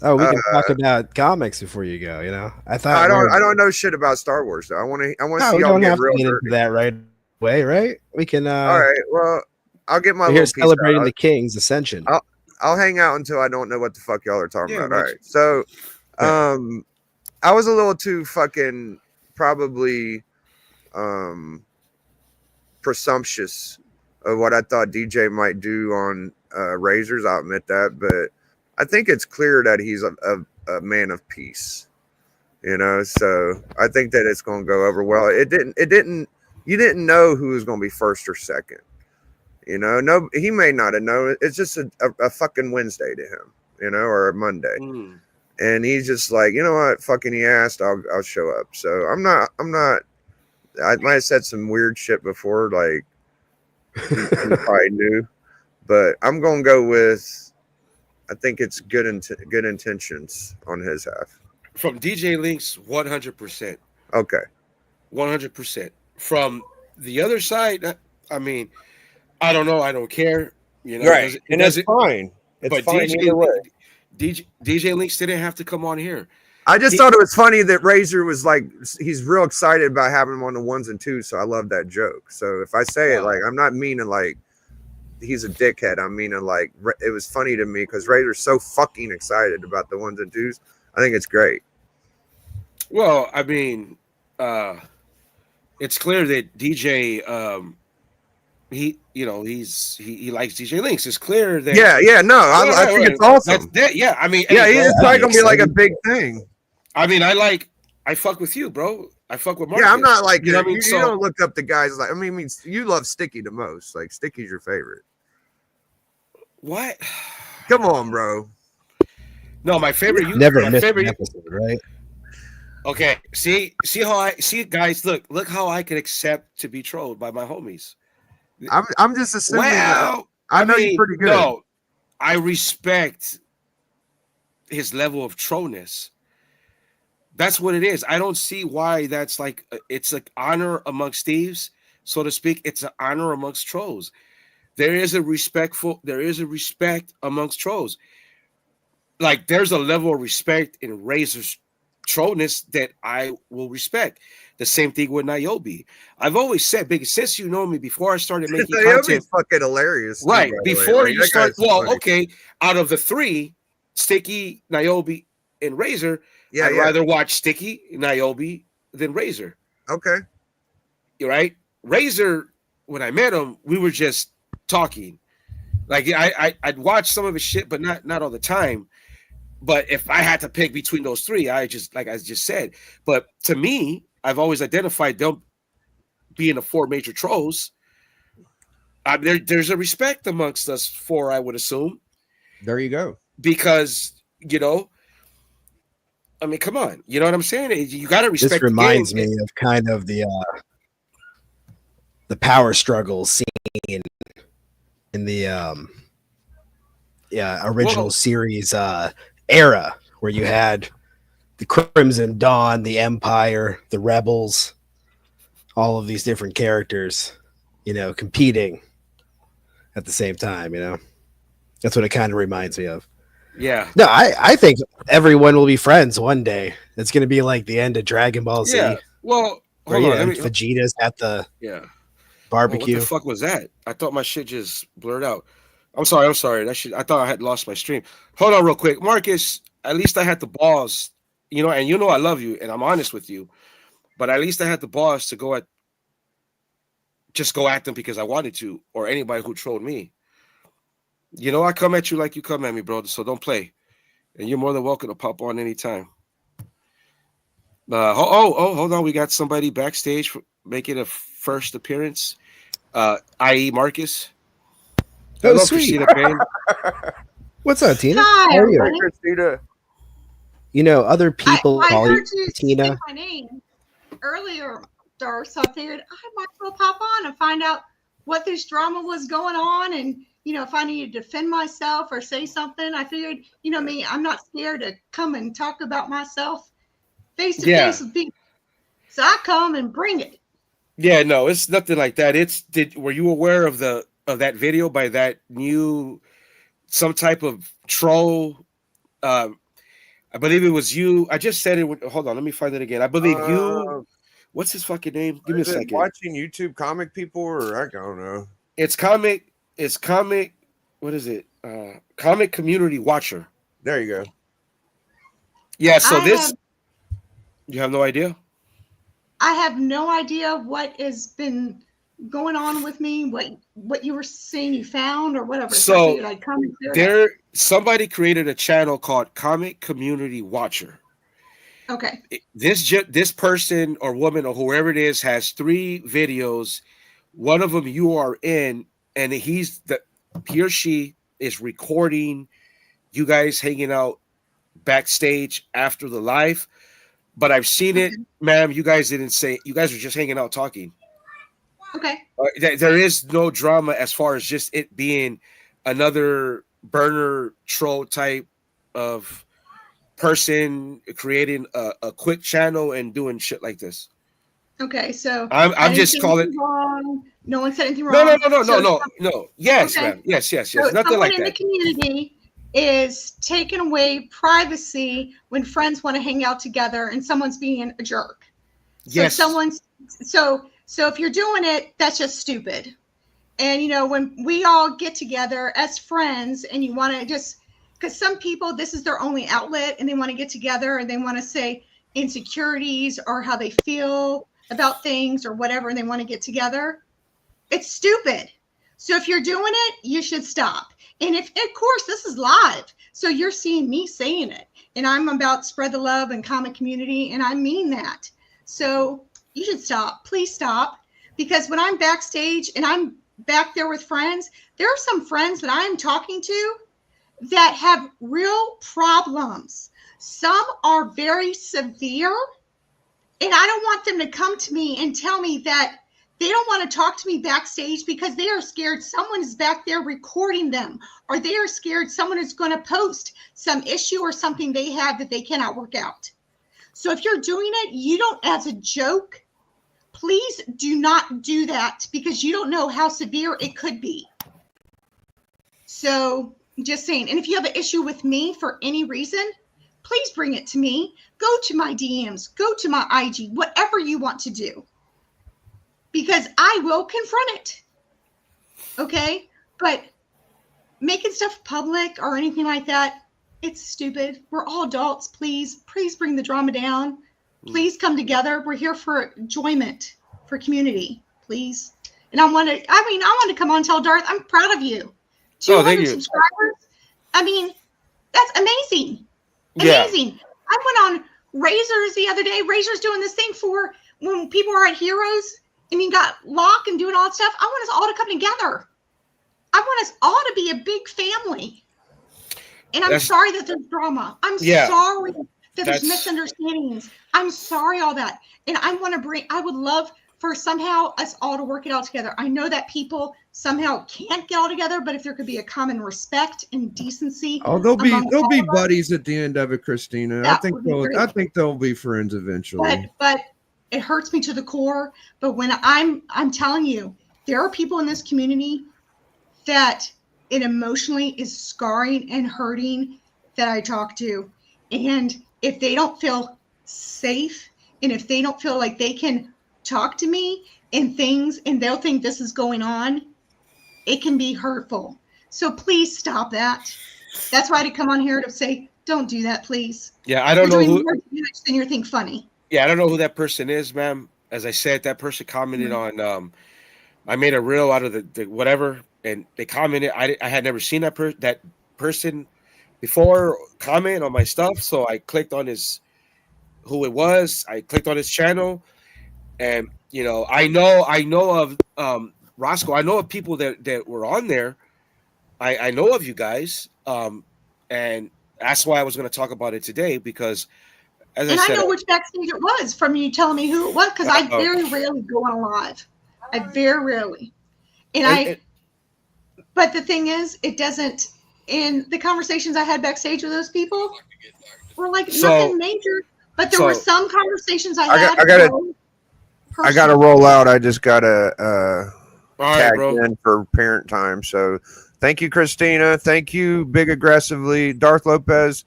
Oh, we can talk about comics before you go. I thought I don't know shit about Star Wars though. I want to see y'all get real into that right away, right? We can. All right. Well, I'll get my. We're here celebrating the King's ascension. I'll hang out until I don't know what the fuck y'all are talking about. All right. So, I was a little too fucking probably presumptuous of what I thought DJ might do on Razors. I'll admit that, but I think it's clear that he's a man of peace, so I think that it's going to go over well. You didn't know who was going to be first or second, no, he may not have known. It's just a fucking Wednesday to him, or a Monday. And he's just like, you know what, fucking he asked, I'll show up. So I'm not, I might have said some weird shit before, like you probably knew, but I'm going to go with, I think it's good intentions on his half. From DJ Links, 100%. Okay. 100%. From the other side, I mean, I don't know. I don't care. Right. And that's fine. It's fine either way. DJ Links didn't have to come on here. I just thought it was funny that Razor was like, he's real excited about having him on the ones and twos. So I love that joke. So if I say it, like, I'm not meaning like, he's a dickhead. I mean, like, it was funny to me because Razor's so fucking excited about the ones and twos. I think it's great. Well, I mean, it's clear that DJ, he likes DJ Links. It's clear that I think it's awesome. I mean, he's probably gonna be like a big thing. I mean, I fuck with you, bro. I fuck with Marcus. Yeah, I'm not like you. You don't look up the guys like. I mean, you love Sticky the most. Like Sticky's your favorite. What? Come on, bro. No, my favorite. Never missed an episode, right? Okay. See guys. Look how I can accept to be trolled by my homies. I'm just assuming. Well, I know you're pretty good. No, I respect his level of trollness. That's what it is. I don't see why that's like it's like honor amongst thieves, so to speak. It's an honor amongst trolls. There is a respect amongst trolls. Like there's a level of respect in Razor's trollness that I will respect. The same thing with Niobe. I've always said, Big, since you know me, before I started making content, fucking hilarious. Too, right? Before like, you start, well, funny. okay, out of the three, Sticky, Niobe, and Razor, Yeah, I'd rather watch Sticky, Niobe than Razor. Okay. You're right. Razor, when I met him, we were just talking. Like I'd watch some of his shit, but not all the time. But if I had to pick between those three, I just, like I just said. But to me, I've always identified them being the four major trolls. There's a respect amongst us four, I would assume. There you go. Because, you know, I mean, come on. You know what I'm saying? You got to respect. This reminds me of kind of the power struggle scene in the original series era, where you had the Crimson Dawn, the Empire, the Rebels, all of these different characters, you know, competing at the same time. You know, that's what it kind of reminds me of. Yeah. No, I think everyone will be friends one day. It's going to be like the end of Dragon Ball Z. Yeah. Well, hold on. Vegeta's at the barbecue. What the fuck was that? I thought my shit just blurred out. I'm sorry. That shit. I thought I had lost my stream. Hold on, real quick, Marcus. At least I had the balls, you know, and you know I love you, and I'm honest with you. But at least I had the balls to go at them because I wanted to, or anybody who trolled me. You know, I come at you like you come at me, bro. So don't play, and you're more than welcome to pop on anytime. Hold on. We got somebody backstage making a first appearance. I.e. Marcus. Oh, sweet. What's up, Tina? Hi, how are you? Hi, Christina. You know, other people I call heard you you Tina. say my name earlier, Dar, so I figured I might as well pop on and find out what this drama was going on, and you know, if I need to defend myself or say something. I figured, you know me, I'm not scared to come and talk about myself face to face with people, so I come and bring it. Yeah, no, it's nothing like that. Were you aware of that video by that new some type of troll? I believe it was you. I just said it. Hold on, let me find it again. I believe you. What's his fucking name? Give me a second. Watching YouTube comic people, or I don't know. It's comic. What is it? Comic Community Watcher. There you go. Yeah. So you have no idea. I have no idea what has been going on with me, what you were saying you found or whatever. So I'd come and somebody created a channel called Comic Community Watcher. Okay. This person or woman or whoever it is has 3 videos. One of them you are in, and he or she is recording you guys hanging out backstage after the live. But I've seen it, ma'am. You guys didn't say. You guys were just hanging out talking. Okay. There is no drama as far as just it being another burner troll type of person creating a quick channel and doing shit like this. Okay, so I'm just calling. No one said anything wrong. No. Yes, okay. ma'am. Yes. So Nothing like that. In the community is taking away privacy when friends want to hang out together and someone's being a jerk. Yes. So if you're doing it, that's just stupid. And you know, when we all get together as friends and you want to just, because some people, this is their only outlet and they want to get together and they want to say insecurities or how they feel about things or whatever, and they want to get together. It's stupid. So if you're doing it, you should stop. And of course, this is live. So you're seeing me saying it. And I'm about spread the love and comic community. And I mean that. So you should stop. Please stop. Because when I'm backstage and I'm back there with friends, there are some friends that I'm talking to that have real problems. Some are very severe. And I don't want them to come to me and tell me that they don't want to talk to me backstage because they are scared someone is back there recording them, or they are scared someone is going to post some issue or something they have that they cannot work out. So if you're doing it, you don't, as a joke, please do not do that because you don't know how severe it could be. So just saying, and if you have an issue with me for any reason, please bring it to me. Go to my DMs, go to my IG, whatever you want to do, because I will confront it. Okay? But making stuff public or anything like that, it's stupid. We're all adults. Please bring the drama down. Please come together. We're here for enjoyment, for community, please. And I want to come on and tell Darth, I'm proud of you. 200 subscribers. I mean, that's amazing. Amazing. Yeah. I went on Razors the other day. Razors doing this thing for when people are at Heroes and you got Locke and doing all that stuff. I want us all to come together. I want us all to be a big family. And I'm sorry that there's drama. I'm sorry that there's misunderstandings. I'm sorry all that. And I would love for somehow us all to work it out together. I know that people somehow can't get all together, but if there could be a common respect and decency. Oh, they'll be buddies at the end of it, Christina. I think they'll be friends eventually. But it hurts me to the core. But when I'm telling you, there are people in this community that it emotionally is scarring and hurting that I talk to. And if they don't feel safe, and if they don't feel like they can talk to me and things, and they'll think this is going on, it can be hurtful. So please stop that. That's why I come on here to say, don't do that, please. Yeah, I don't know who more damage than you think funny. Yeah, I don't know who that person is, ma'am. As I said, that person commented on I made a reel out of the whatever, and they commented. I had never seen that person before comment on my stuff, so I clicked on who it was. I clicked on his channel, and I know of Roscoe. I know of people that were on there. I know of you guys, and that's why I was going to talk about it today, because as I said, I know which backstage it was from you telling me who it was, because I very rarely go on live. I very rarely, but the thing is, it doesn't. In the conversations I had backstage with those people, were like nothing major. But there were some conversations I gotta roll out. I just gotta tag in for parent time. So thank you, Christina. Thank you, Big Aggressively, Darth Lopez.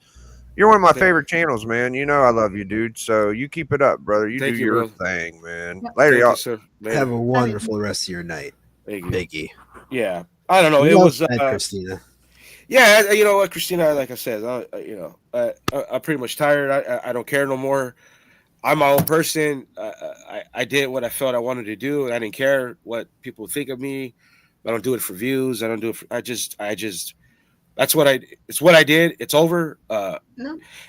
You're one of my favorite channels, man. You know I love you, dude. So you keep it up, brother. You do your thing, man. Yep. Later, y'all. Have a wonderful rest of your night, Biggie. Yeah, I don't know. It was Christina. Yeah, you know what, Christina? Like I said, I'm pretty much tired. I don't care no more. I'm my own person. I did what I felt I wanted to do, and I didn't care what people think of me. I don't do it for views. I don't do it for. I just. That's what it's what I did. It's over. No.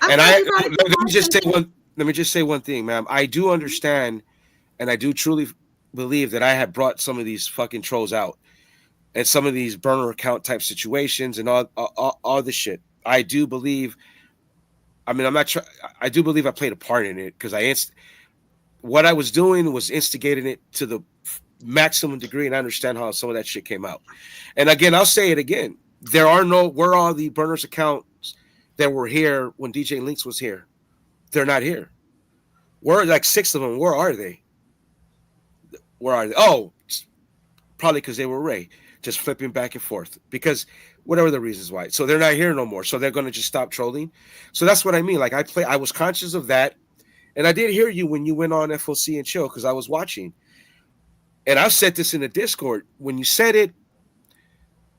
And let me just say one thing, ma'am. I do understand, and I do truly believe that I have brought some of these fucking trolls out, and some of these burner account type situations, and all this shit. I do believe. I mean, I do believe I played a part in it, because what I was doing was instigating it to the maximum degree, and I understand how some of that shit came out. And again, I'll say it again. Where are the burners accounts that were here when DJ Links was here? They're not here. We're like 6 of them. Where are they? Oh, probably because they were Ray, just flipping back and forth, because whatever the reasons why. So they're not here no more. So they're going to just stop trolling. So that's what I mean. Like I was conscious of that. And I did hear you when you went on FOC and chill, because I was watching. And I've said this in the Discord. When you said it,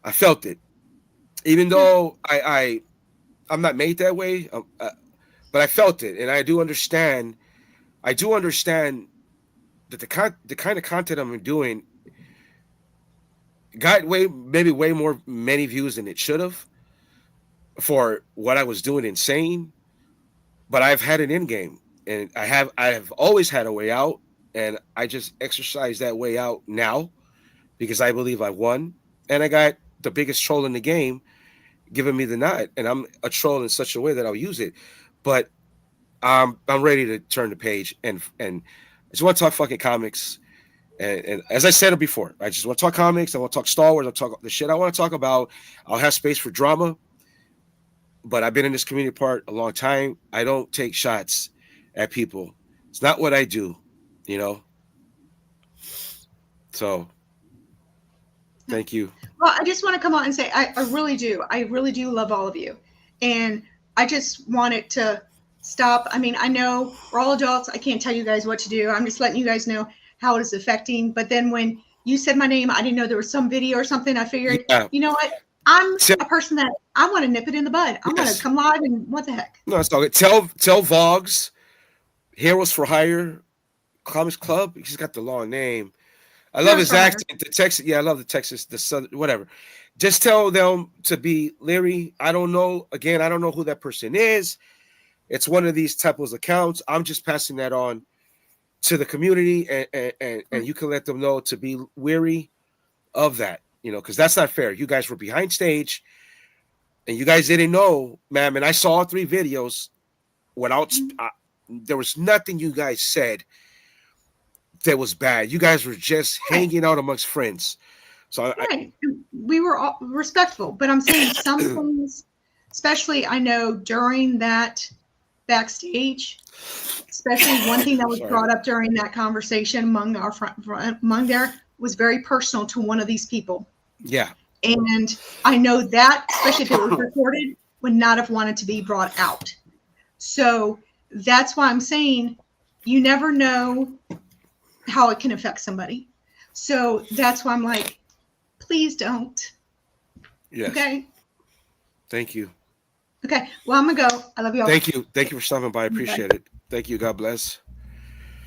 I felt it. Even though I'm not made that way, but I felt it, and I do understand. I do understand that the kind of content I'm doing got way many views than it should have for what I was doing and saying. But I've had an end game, and I have always had a way out, and I just exercise that way out now because I believe I won, and I got the biggest troll in the game giving me the nod, and I'm a troll in such a way that I'll use it. But I'm ready to turn the page and I just want to talk fucking comics. And as I said it before, I just want to talk comics. I want to talk Star Wars. I'll talk the shit I want to talk about. I'll have space for drama. But I've been in this community part a long time. I don't take shots at people. It's not what I do, So thank you. Well, I just want to come on and say I really do. I really do love all of you. And I just want it to stop. I mean, I know we're all adults. I can't tell you guys what to do. I'm just letting you guys know how it is affecting. But then when you said my name, I didn't know there was some video or something. I figured, you know what? I'm a person that I want to nip it in the bud. I want to come live and what the heck? No, it's all good. Tell Vogs, Heroes for Hire, Comics Club. He's got the long name. I love his accent. The Texas, I love the Texas, the Southern, whatever. Just tell them to be leery. I don't know. Again, I don't know who that person is. It's one of these types of accounts. I'm just passing that on to the community, and you can let them know to be weary of that, because that's not fair. You guys were behind stage, and you guys didn't know, ma'am. And I saw all 3 videos without. There was nothing you guys said that was bad. You guys were just hanging out amongst friends. So we were all respectful, but I'm saying some things, especially I know during that backstage, especially one thing that was brought up during that conversation among there was very personal to one of these people. Yeah. And I know that, especially if it was recorded, would not have wanted to be brought out. So that's why I'm saying you never know how it can affect somebody. So that's why I'm like, please don't. Yes. Okay. Thank you. Okay. Well, I'm gonna go. I love you all. Thank you. Thank you for stopping by. I appreciate it. Thank you. God bless.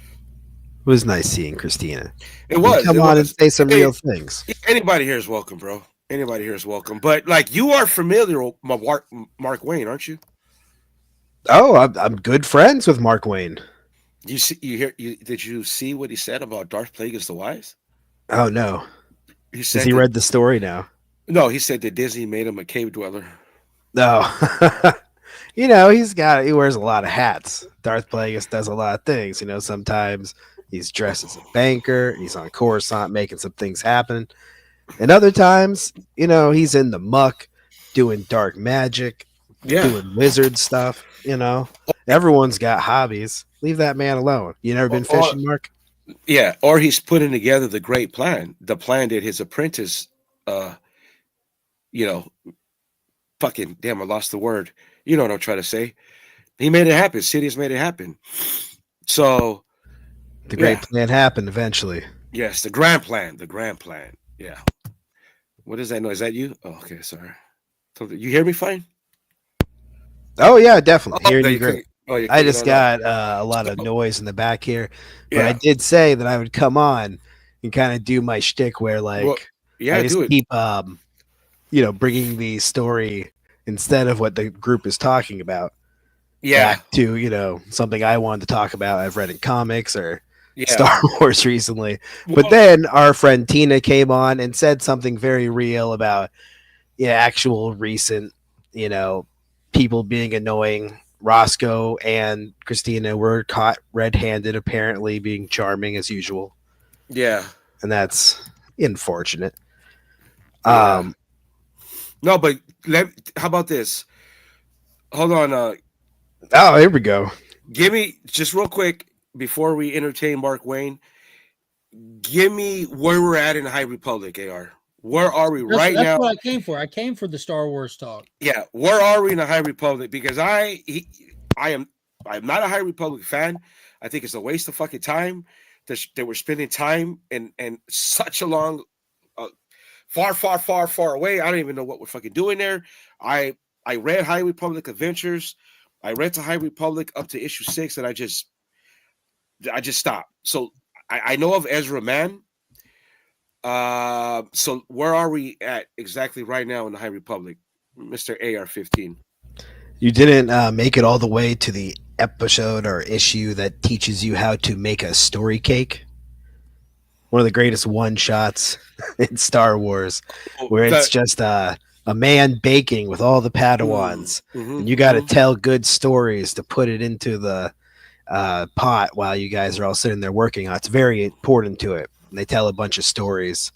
It was nice seeing Christina. It was. Come on and say some real things. Anybody here is welcome, bro. Anybody here is welcome. But like, you are familiar with Mark Wayne, aren't you? Oh, I'm good friends with Mark Wayne. Did you see what he said about Darth Plagueis the Wise? Oh no. Has he read the story now? No, he said that Disney made him a cave dweller. No. He wears a lot of hats. Darth Plagueis does a lot of things. Sometimes he's dressed as a banker. He's on Coruscant making some things happen. And other times, he's in the muck doing dark magic, doing wizard stuff. Everyone's got hobbies. Leave that man alone. You never been fishing, Mark? Yeah, or he's putting together the great plan. The plan that his apprentice, fucking damn, I lost the word. You know what I'm trying to say. He made it happen. Sidious made it happen. So the great plan happened eventually. Yes, the grand plan. The grand plan. Yeah. What is that noise? Is that you? Oh, okay, sorry. You hear me fine? Oh yeah, definitely. Hearing you great. I just got a lot of noise in the back here, but I did say that I would come on and kind of do my shtick where, I just keep, bringing the story instead of what the group is talking about, back to something I wanted to talk about. I've read in comics or Star Wars recently, but then our friend Tina came on and said something very real about actual recent, people being annoying. Roscoe and Christina were caught red-handed, apparently being charming as usual. Yeah. And that's unfortunate. No, but how about this? Hold on. Oh, here we go. Give me, just real quick, before we entertain Mark Wayne, give me where we're at in the High Republic, AR. Where are we now? That's what I came for. I came for the Star Wars talk. Yeah, where are we in the High Republic? Because I'm not a High Republic fan. I think it's a waste of fucking time that we're spending time and such a long, far away. I don't even know what we're fucking doing there. I read High Republic Adventures. I read the High Republic up to issue 6, and I just stopped. So I know of Ezra Mann. So where are we at exactly right now in the High Republic, Mr. AR-15? You didn't make it all the way to the episode or issue that teaches you how to make a story cake. One of the greatest one-shots in Star Wars, where it's just a man baking with all the Padawans, and you got to tell good stories to put it into the pot while you guys are all sitting there working on it. It's very important to it. And they tell a bunch of stories,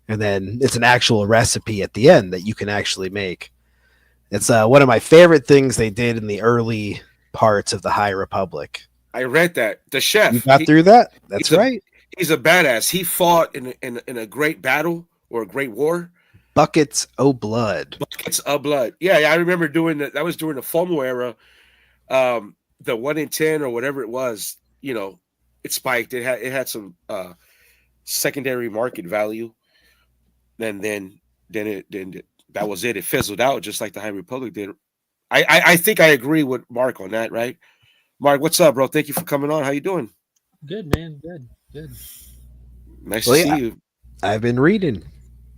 and then it's an actual recipe at the end that you can actually make. It's one of my favorite things they did in the early parts of the High Republic. I read that. The chef. You got through that? That's right. He's a badass. He fought in a great battle or a great war, Buckets O' Blood. Buckets of Blood. Yeah, I remember doing that. That was during the FOMO era. The 1 in 10 or whatever it was, it spiked. It had some secondary market value. And then that was it. It fizzled out just like the High Republic did. I think I agree with Mark on that, right? Mark, what's up, bro? Thank you for coming on. How you doing? Good, man. Good. Nice to see you. I've been reading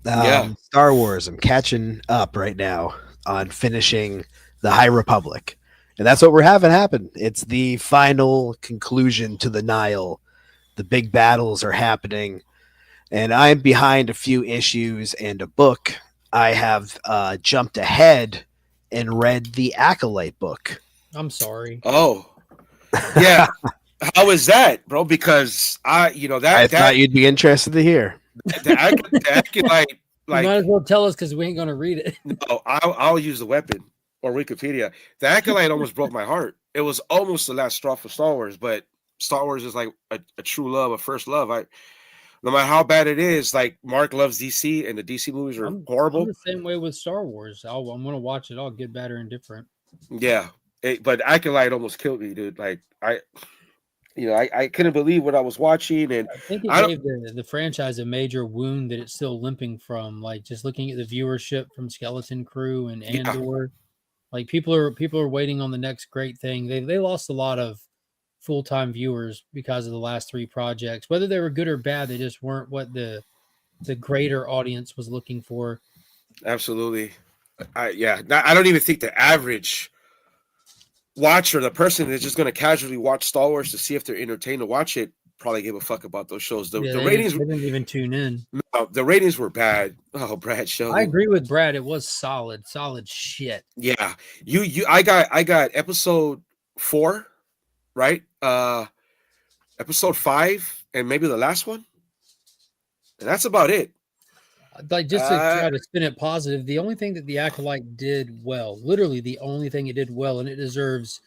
Star Wars. I'm catching up right now on finishing the High Republic. And that's what we're having happen. It's the final conclusion to the Nile. The big battles are happening. And I'm behind a few issues and a book. I have jumped ahead and read the Acolyte book. I'm sorry. Oh, yeah. How is that, bro? Because I thought you'd be interested to hear. The Acolyte, You might as well tell us because we ain't gonna read it. No, I'll use the weapon or Wikipedia. The Acolyte almost broke my heart. It was almost the last straw for Star Wars, but Star Wars is like a true love, a first love. No matter how bad it is, like Mark loves DC, and the DC movies are horrible. I'm the same way with Star Wars. I'm gonna watch it all, good, bad, or indifferent. Yeah, but Acolyte almost killed me, dude. Like I couldn't believe what I was watching, and I think it gave the franchise a major wound that it's still limping from. Like just looking at the viewership from Skeleton Crew and Andor, like people are waiting on the next great thing. They lost a lot of full-time viewers because of the last 3 projects. Whether they were good or bad, they just weren't what the greater audience was looking for. Absolutely. I don't even think the average watcher, the person that's just going to casually watch Star Wars to see if they're entertained to watch it, probably give a fuck about those shows. The ratings didn't even tune in. No, the ratings were bad. Oh, Brad show. I agree with Brad. It was solid shit. Yeah. I got episode 4, right? Episode 5 and maybe the last one. And that's about it. Like just to try to spin it positive, the only thing that the Acolyte did well, literally the only thing it did well, and it deserves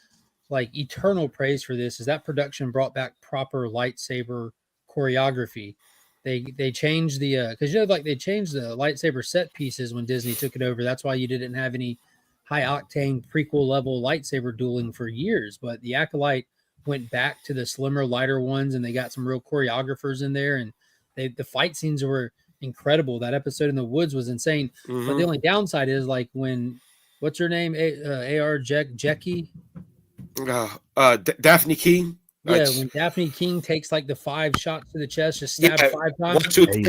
like eternal praise for this, is that production brought back proper lightsaber choreography. They changed the because they changed the lightsaber set pieces when Disney took it over. That's why you didn't have any high octane prequel level lightsaber dueling for years. But the Acolyte went back to the slimmer, lighter ones, and they got some real choreographers in there, and the fight scenes were incredible. That episode in the woods was insane. Mm-hmm. But the only downside is like when what's her name? A.R. Jeckie? Daphne King. Yeah, when Daphne King takes like the 5 shots to the chest, just stab 5 times. 1, 2, 3,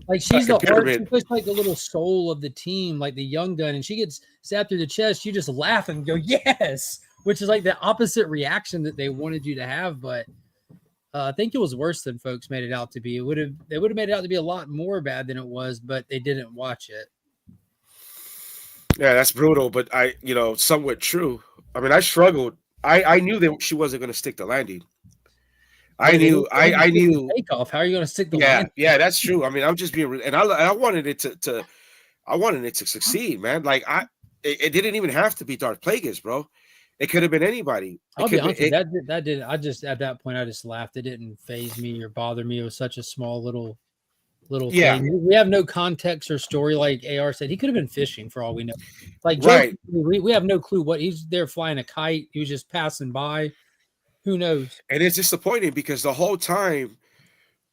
like she's the heart, pyramid. she's like the little soul of the team, like the young gun, and she gets stabbed through the chest. You just laugh and go, yes, which is like the opposite reaction that they wanted you to have. But I think it was worse than folks made it out to be. They would have made it out to be a lot more bad than it was, but they didn't watch it. Yeah, that's brutal, but somewhat true. I mean, I struggled. I knew that she wasn't going to stick the landing. I knew takeoff. How are you going to stick the landing? Yeah, that's true. I mean, I'm just being, and I wanted it to I wanted it to succeed, man. Like it didn't even have to be Darth Plagueis, bro. It could have been anybody. I'll be honest, that did. I just at that point I just laughed. It didn't faze me or bother me. It was such a small little thing. We have no context or story. Like AR said, he could have been fishing for all we know. Like right. We have no clue what he's there flying a kite. He was just passing by. Who knows? And it's disappointing because the whole time,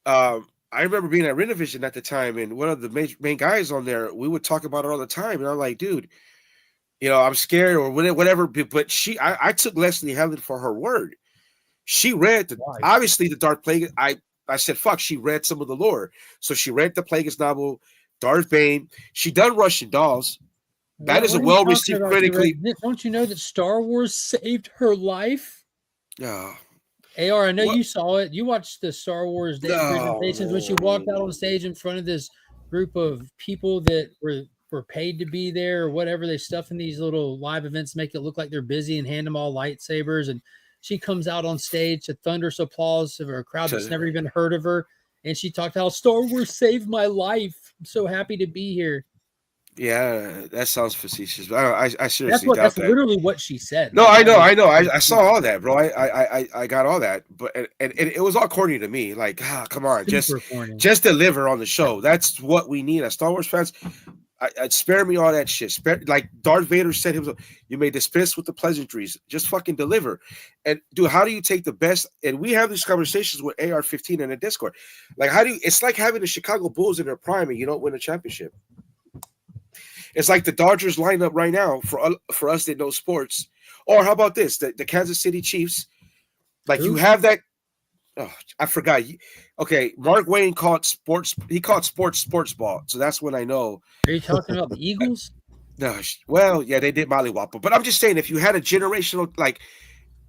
I remember being at Renovision at the time, and one of the main guys on there, we would talk about it all the time. And I'm like, dude, I'm scared or whatever. But I took Leslie Helen for her word. She read obviously the Darth Plagueis. I said, fuck, she read some of the lore. So she read the Plagueis novel, Darth Bane. She done Russian Dolls. That is a well-received critically. Don't you know that Star Wars saved her life? Yeah. AR, I know you saw it. You watched the Star Wars Day presentations when she walked out on stage in front of this group of people that were paid to be there or whatever. They stuff in these little live events, make it look like they're busy, and hand them all lightsabers. And she comes out on stage to thunderous applause of a crowd that's never even heard of her. And she talked how Star Wars saved my life. I'm so happy to be here. Yeah, that sounds facetious. I seriously doubt that's that. Literally what she said. No, I know. I saw all that, bro. I got all that, but and it was all corny to me. Like, come on, just deliver on the show. That's what we need as Star Wars fans. I'd spare me all that shit. Like Darth Vader said himself, you may dispense with the pleasantries. Just fucking deliver. And dude, how do you take the best? And we have these conversations with AR-15 in the Discord. Like, how do you? It's like having the Chicago Bulls in their prime and you don't win a championship. It's like the Dodgers lineup right now for us that know sports. Or how about this? The Kansas City Chiefs. Like you have that. Oh, I forgot. Okay, Mark Wayne called sports. He called sports ball. So that's when I know. Are you talking about the Eagles? No, well, yeah, they did mollywop. But I'm just saying, if you had a generational, like,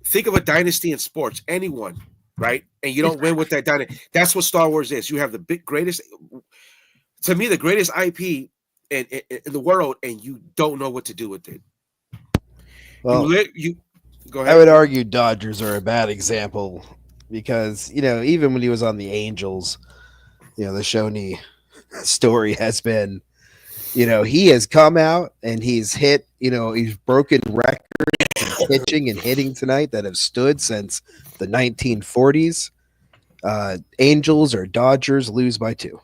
think of a dynasty in sports, anyone, right? And you don't win with that dynasty. That's what Star Wars is. You have the greatest, to me, the greatest IP in the world, and you don't know what to do with it. Well, you go ahead. I would argue Dodgers are a bad example because, even when he was on the Angels, the Shoney story has been, he has come out and he's hit, he's broken records in pitching and hitting tonight that have stood since the 1940s. Angels or Dodgers lose by 2.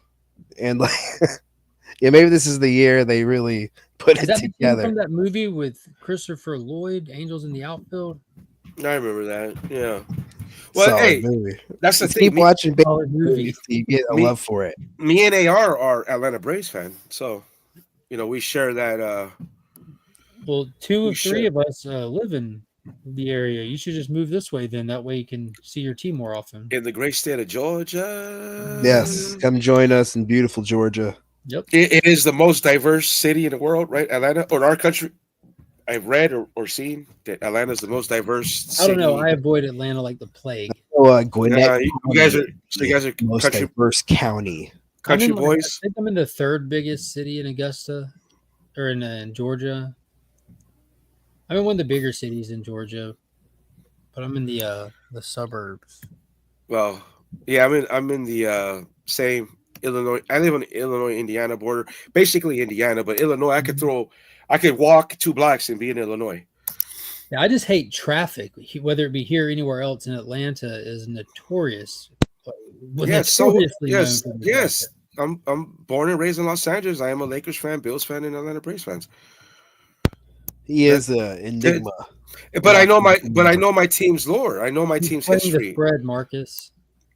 And like, maybe this is the year they really put it together. From that movie with Christopher Lloyd, Angels in the Outfield? I remember that. Yeah. Well, solid movie. That's the thing. Keep watching movies. You get a love for it. Me and AR are Atlanta Braves fan, so we share that. Well, 2 of 3 of us live in the area. You should just move this way, then. That way you can see your team more often. In the great state of Georgia. Yes, come join us in beautiful Georgia. Yep. It is the most diverse city in the world, right? Atlanta, or our country. I've read or seen that Atlanta is the most diverse city. I don't know. I avoid Atlanta like the plague. Gwinnett. You guys are most country, diverse county. Country boys. I think I'm in the 3rd biggest city in Augusta, or in Georgia. I'm in one of the bigger cities in Georgia, but I'm in the suburbs. Well, yeah, I'm in the same Illinois. I live on the Illinois-Indiana border, basically Indiana, but Illinois. I could walk 2 blocks and be in Illinois. Yeah, I just hate traffic. Whether it be here or anywhere else in Atlanta is notorious. Yes. I'm born and raised in Los Angeles. I am a Lakers fan, Bills fan, and Atlanta Braves fans. He is an enigma. But I know my team's lore. I know my team's history. The spread, Marcus.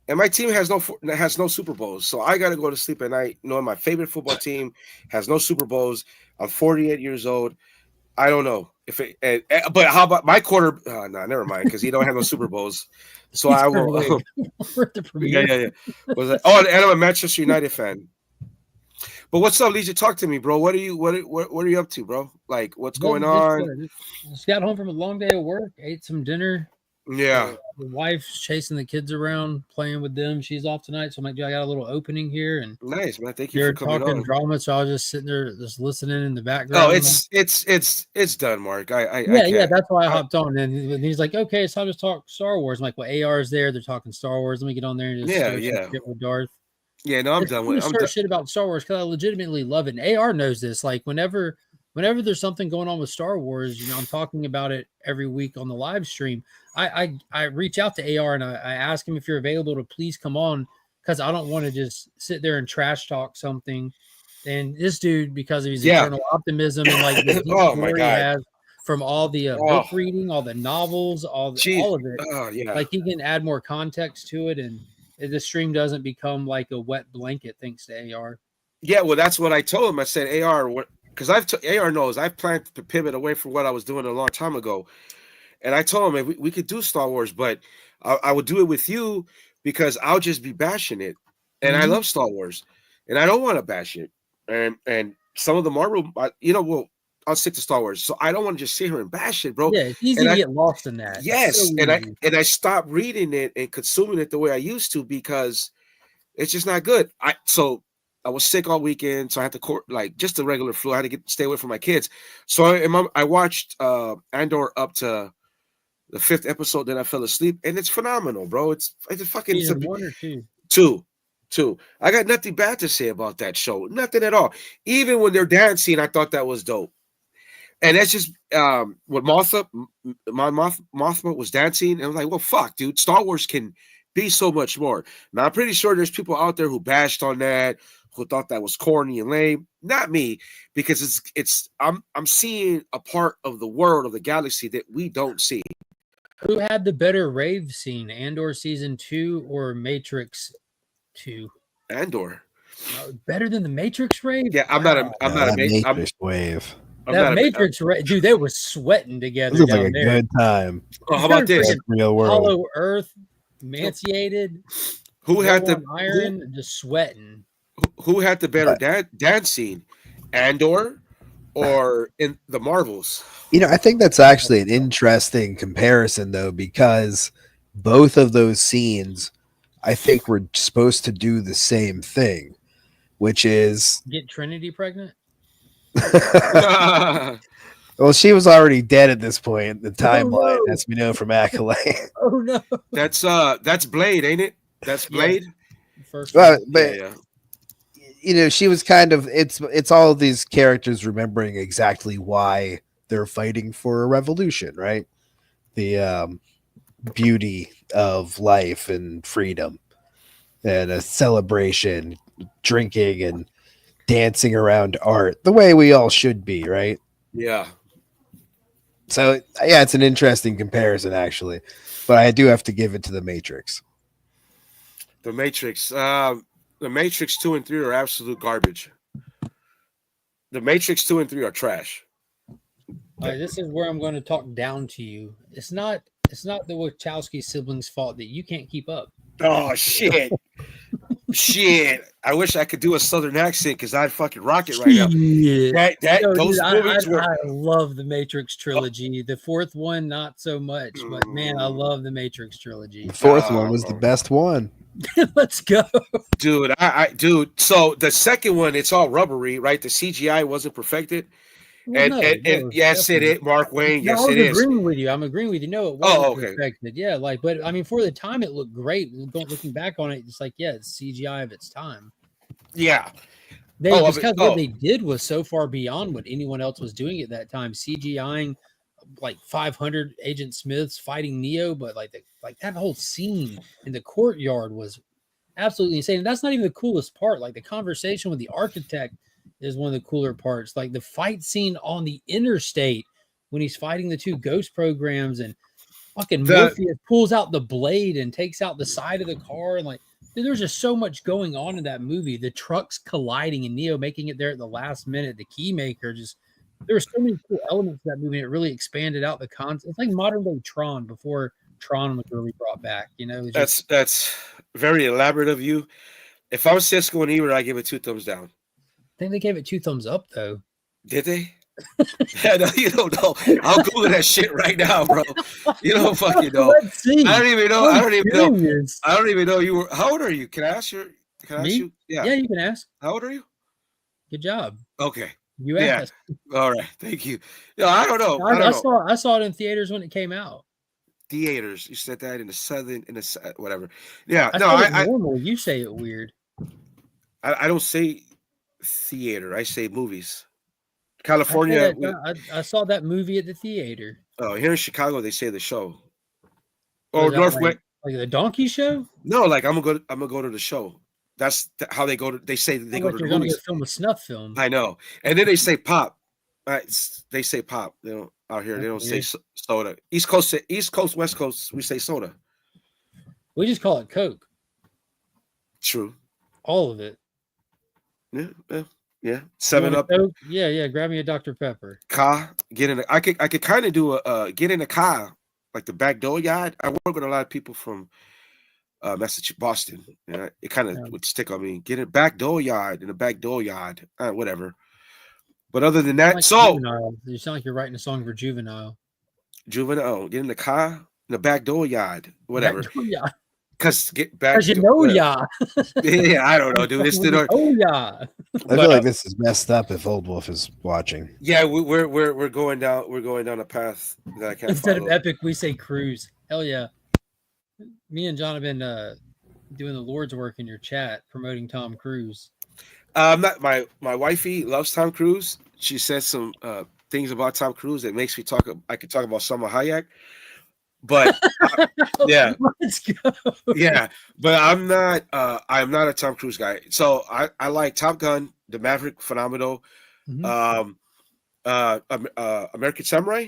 And my team has no Super Bowls, so I got to go to sleep at night knowing my favorite football team has no Super Bowls. I'm 48 years old. I don't know but how about my quarter? No, never mind, because he don't have no Super Bowls. So I will. Yeah. And I'm a Manchester United fan. But what's up, Leisha? Talk to me, bro. What are you up to, bro? Like, what's going on? Just got home from a long day of work, ate some dinner. Yeah. The wife's chasing the kids around, playing with them. She's off tonight, so I'm like, I got a little opening here, and nice, man. Thank you for coming talking on. Drama, so I was just sitting there, just listening in the background. Oh, it's done, Mark. Yeah. That's why I hopped on, and he's like, okay, it's time to talk Star Wars. I'm like, well, AR's there. They're talking Star Wars. Let me get on there and just shit with Darth. Yeah, no, I'm done with it. Shit about Star Wars because I legitimately love it. And AR knows this. Like whenever there's something going on with Star Wars, I'm talking about it every week on the live stream. I reach out to AR and I ask him if you're available to please come on because I don't want to just sit there and trash talk something. And this dude, because of his eternal optimism and like the he has from all the book reading, all the novels, all of it, like he can add more context to it, and the stream doesn't become like a wet blanket thanks to AR. Yeah, well, that's what I told him. I said, AR, because AR knows I planned to pivot away from what I was doing a long time ago. And I told him we could do Star Wars, but I would do it with you because I'll just be bashing it. And I love Star Wars, and I don't want to bash it. And some of the Marvel, I'll stick to Star Wars. So I don't want to just sit here and bash it, bro. Yeah, it's easy to get lost in that. Yes, so I stopped reading it and consuming it the way I used to because it's just not good. So I was sick all weekend, so I had to just the regular flu. I had to stay away from my kids. So I watched Andor up to the 5th episode. Then I fell asleep, and it's phenomenal, bro. It's fucking one or two. I got nothing bad to say about that show. Nothing at all. Even when they're dancing, I thought that was dope. And that's just what Mothma was dancing. And I was like, well, fuck, dude. Star Wars can be so much more. Now, I'm pretty sure there's people out there who bashed on that, who thought that was corny and lame. Not me, because I'm seeing a part of the world of the galaxy that we don't see. Who had the better rave scene, Andor season 2 or Matrix 2? Andor. Better than the Matrix rave? Yeah, I'm not a Matrix wave. That Matrix rave, dude, they were sweating together. This was like down a there. good time. Oh, how about this? Real world. Hollow Earth, emaciated. Who had the iron? Just sweating. Who had the better dance scene, Andor or in the Marvels? You know, I think that's actually an interesting comparison, though, because both of those scenes, I think, were supposed to do the same thing, which is get Trinity pregnant. Well, she was already dead at this point. The timeline, as we know from Acolyte. Oh no, that's Blade, ain't it? That's Blade. Yeah. First, but you know, she was kind of it's all of these characters remembering exactly why they're fighting for a revolution, right? The beauty of life and freedom, and a celebration, drinking and dancing around art, the way we all should be, right? Yeah. So yeah, it's an interesting comparison actually, but I do have to give it to the Matrix. The Matrix 2 and 3 are absolute garbage. The Matrix 2 and 3 are trash. All right, this is where I'm going to talk down to you. It's not the Wachowski siblings' fault that you can't keep up. Oh shit. Shit. I wish I could do a southern accent because I'd fucking rock it right now. I love the Matrix trilogy. The fourth one, not so much, but man, I love the Matrix trilogy. The fourth one was the best one. Let's go. Dude, dude. So the second one, it's all rubbery, right? The CGI wasn't perfected. Well, and yes, it is, Mark Wayne. Yes, it is. I'm agreeing with you. I'm agreeing with you. No, it wasn't perfected. Yeah, but I mean, for the time, it looked great. Looking back on it, it's like, yeah, it's CGI of its time. Yeah. What they did was so far beyond what anyone else was doing at that time. CGIing like 500 Agent Smiths fighting Neo, but like that whole scene in the courtyard was absolutely insane. And that's not even the coolest part. Like the conversation with the architect is one of the cooler parts. Like the fight scene on the interstate when he's fighting the two ghost programs and fucking Morpheus pulls out the blade and takes out the side of the car. And like, dude, there's just so much going on in that movie. The trucks colliding and Neo making it there at the last minute. The Keymaker, there were so many cool elements to that movie. And it really expanded out the concept. It's like modern day Tron before Tron was really brought back. You know, that's very elaborate of you. If I was Cisco and Ebert, I give it 2 thumbs down. I think they gave it 2 thumbs up though. Did they? Yeah, no, you don't know. I'll Google that shit right now, bro. You don't fucking know. Let's see. I don't even know. I don't even know you were. How old are you? Can I ask you? Yeah. Yeah, you can ask. How old are you? Good job. Okay. You asked. All right. Thank you. No, I don't know. I saw it in theaters when it came out. Theaters. You said that in the whatever. Yeah. Normal. You say it weird. I don't say theater. I say movies. California. I saw that movie at the theater. Oh, here in Chicago, they say the show. Or Northwest, like the Donkey Show. No, like I'm gonna go to the show. That's how they go to. They say they go to the movies. Go film a snuff film. I know, and then they say pop. They say pop. They don't out here. They don't say soda. East Coast, West Coast. We say soda. We just call it Coke. True. All of it. Yeah. 7-Up. Yeah. Grab me a Dr. Pepper. Car. I could kind of do a get in a car, like the back door yard. I work with a lot of people from Massachusetts, Boston. And it kind of would stick on me. Get in back door yard, whatever. But other than that, Juvenile. You sound like you're writing a song for Juvenile. Juvenile. Get in the car, in the back door yard, whatever. Because get back. Because you know, yeah, I don't know, dude. It's the I feel like this is messed up. If Old Wolf is watching, yeah, we're going down a path that I can't. Instead follow. of epic, we say cruise. Hell yeah! Me and John have been doing the Lord's work in your chat, promoting Tom Cruise. My wifey loves Tom Cruise. She says some things about Tom Cruise that makes me talk. I could talk about Salma Hayek. but yeah, let's go. yeah, but I'm not a Tom Cruise guy. So I like Top Gun, The Maverick, phenomenal. Mhm. American Samurai.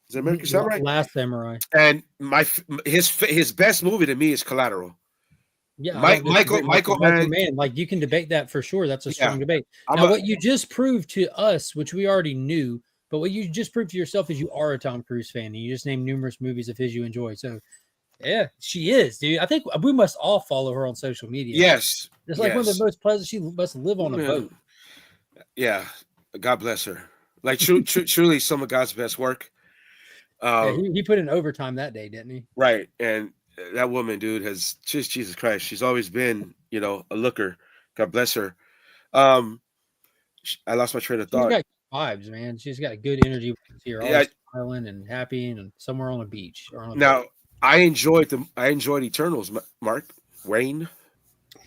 Is it American Samurai? Last Samurai. And his best movie to me is Collateral. Yeah, Michael Mann. Like you can debate that for sure. That's a strong debate. Now, what you just proved to us, which we already knew, but what you just proved to yourself is you are a Tom Cruise fan, and you just named numerous movies of his you enjoy. So, yeah, she is, dude. I think we must all follow her on social media. Yes, it's like one of the most pleasant. She must live on a boat. Yeah, God bless her. Like truly, some of God's best work. He put in overtime that day, didn't he? Right, and that woman, dude, has just Jesus Christ. She's always been, a looker. God bless her. I lost my train of thought. She's got vibes, man. She's got good energy. You're always smiling and happy and somewhere on a beach. Or on a boat. I enjoyed Eternals, Mark Wayne.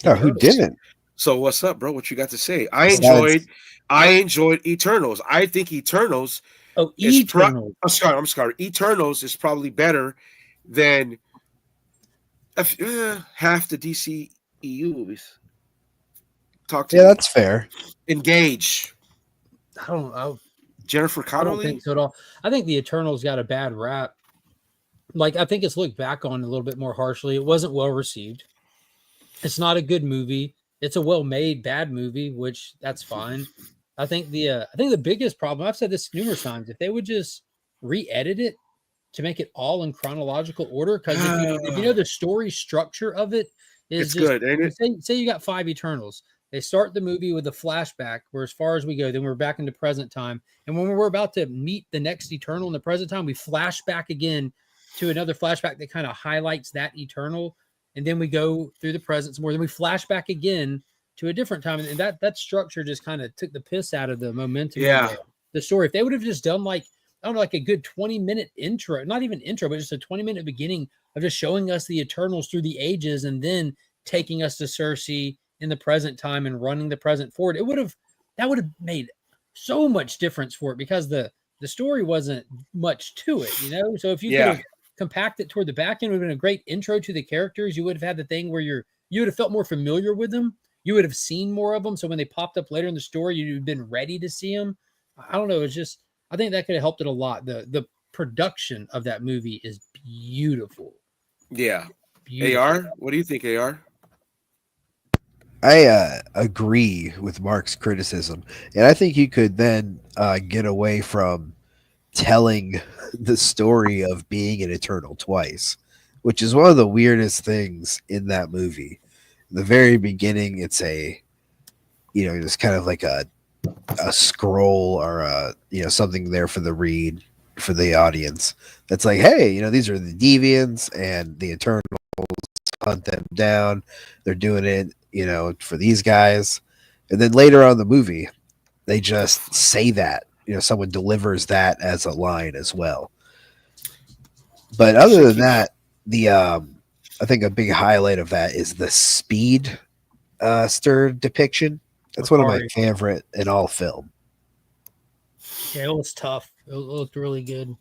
Oh, who didn't? So what's up, bro? What you got to say? I enjoyed Eternals. I think Eternals. Oh, Eternals. I'm sorry. Eternals is probably better than half the DC EU movies. Talk to me. That's fair. Engage. I don't know. Jennifer Connelly? I don't think so at all. I think the Eternals got a bad rap. Like, I think it's looked back on a little bit more harshly. It wasn't well received. It's not a good movie. It's a well-made bad movie, which that's fine. I think the biggest problem, I've said this numerous times, if they would just re-edit it to make it all in chronological order, because if you know the story structure of it is it's good, ain't it? Say you got 5 Eternals. They start the movie with a flashback where as far as we go, then we're back into present time. And when we're about to meet the next Eternal in the present time, we flash back again to another flashback that kind of highlights that Eternal. And then we go through the present some more. Then we flash back again to a different time. And that structure just kind of took the piss out of the momentum of the story. If they would have just done like a good 20-minute intro, not even intro, but just a 20-minute beginning of just showing us the Eternals through the ages and then taking us to Cersei in the present time and running the present forward, that would have made so much difference for it, because the story wasn't much to it, So if you could have compacted it toward the back end, it would have been a great intro to the characters. You would have had the thing where you would have felt more familiar with them. You would have seen more of them. So when they popped up later in the story, you'd have been ready to see them. I don't know. It's just, I think that could have helped it a lot. The production of that movie is beautiful. Yeah. Beautiful. AR, what do you think, AR? I agree with Mark's criticism, and I think you could then get away from telling the story of being an Eternal twice, which is one of the weirdest things in that movie. In the very beginning, it's it's kind of like a scroll or something there for the read for the audience. That's like, hey, these are the deviants, and the Eternals hunt them down. They're doing it, for these guys. And then later on in the movie, they just say that, someone delivers that as a line as well. But other than that, I think a big highlight of that is the speed stir depiction. That's one of my favorite in all film. Yeah, it was tough. It looked really good.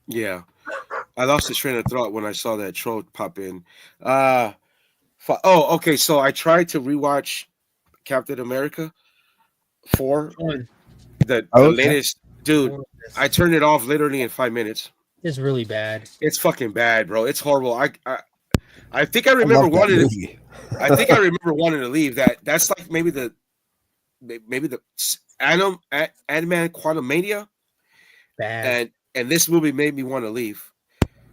Yeah. I lost the train of thought when I saw that troll pop in. Okay. So I tried to rewatch Captain America 4. The latest. Dude, I turned it off literally in 5 minutes. It's really bad. It's fucking bad, bro. It's horrible. I think I remember wanting to. I think I remember wanting to leave. That's like maybe the Ant-Man Quantumania. Bad. And this movie made me want to leave.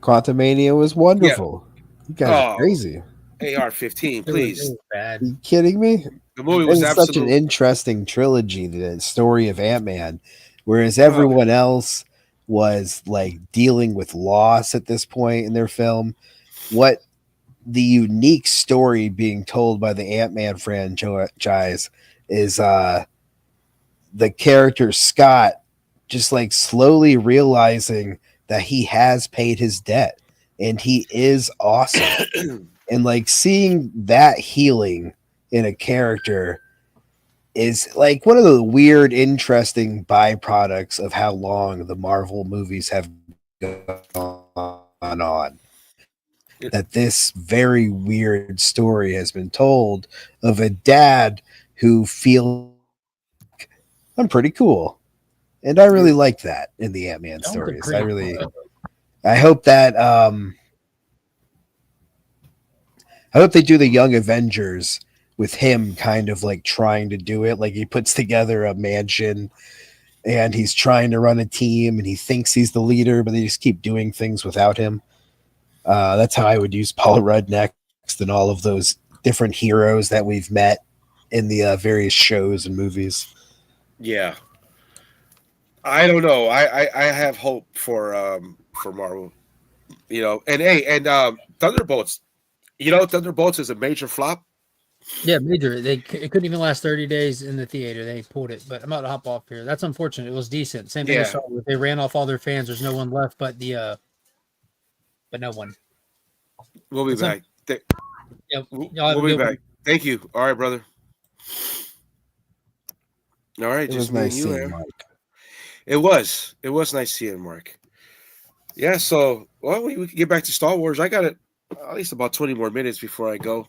Quantumania was wonderful. Yeah. You guys are crazy. AR-15, please. It was bad. Are you kidding me? The movie was such an interesting trilogy, the story of Ant-Man, whereas everyone else was like dealing with loss at this point in their film. What the unique story being told by the Ant-Man franchise is the character Scott just like slowly realizing that he has paid his debt and he is awesome. And like seeing that healing in a character is like one of the weird, interesting byproducts of how long the Marvel movies have gone gone on. That this very weird story has been told of a dad who feels I'm pretty cool. And I really like that in the Ant-Man stories. I hope that I hope they do the Young Avengers with him kind of like trying to do it. Like he puts together a mansion and he's trying to run a team and he thinks he's the leader, but they just keep doing things without him. That's how I would use Paul Rudd next and all of those different heroes that we've met in the various shows and movies. Yeah. I don't know. I have hope for Marvel. You know, and Thunderbolts. You know, Thunderbolts is a major flop. Yeah, major. It couldn't even last 30 days in the theater. They pulled it, but I'm about to hop off here. That's unfortunate. It was decent. Same thing as Star Wars. They ran off all their fans. There's no one left but no one. We'll be back. We'll be back. Thank you. All right, brother. All right, It was nice seeing Mark. It was nice seeing Mark. Yeah, so we can get back to Star Wars. I got it at least about 20 more minutes before I go.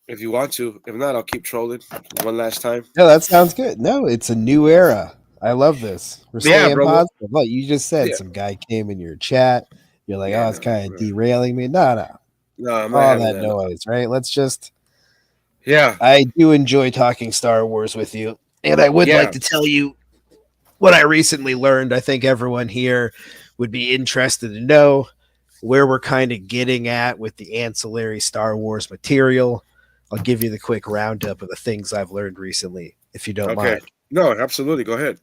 If you want to. If not, I'll keep trolling one last time. No, that sounds good. No, it's a new era. I love this. We're staying positive. Like you just said, some guy came in your chat. You're like, it's kind of derailing me. No, I'm not all that noise, right? Let's just. Yeah. I do enjoy talking Star Wars with you. And I would like to tell you what I recently learned. I think everyone here would be interested to know where we're kind of getting at with the ancillary Star Wars material. I'll give you the quick roundup of the things I've learned recently, if you don't mind. No, absolutely. Go ahead.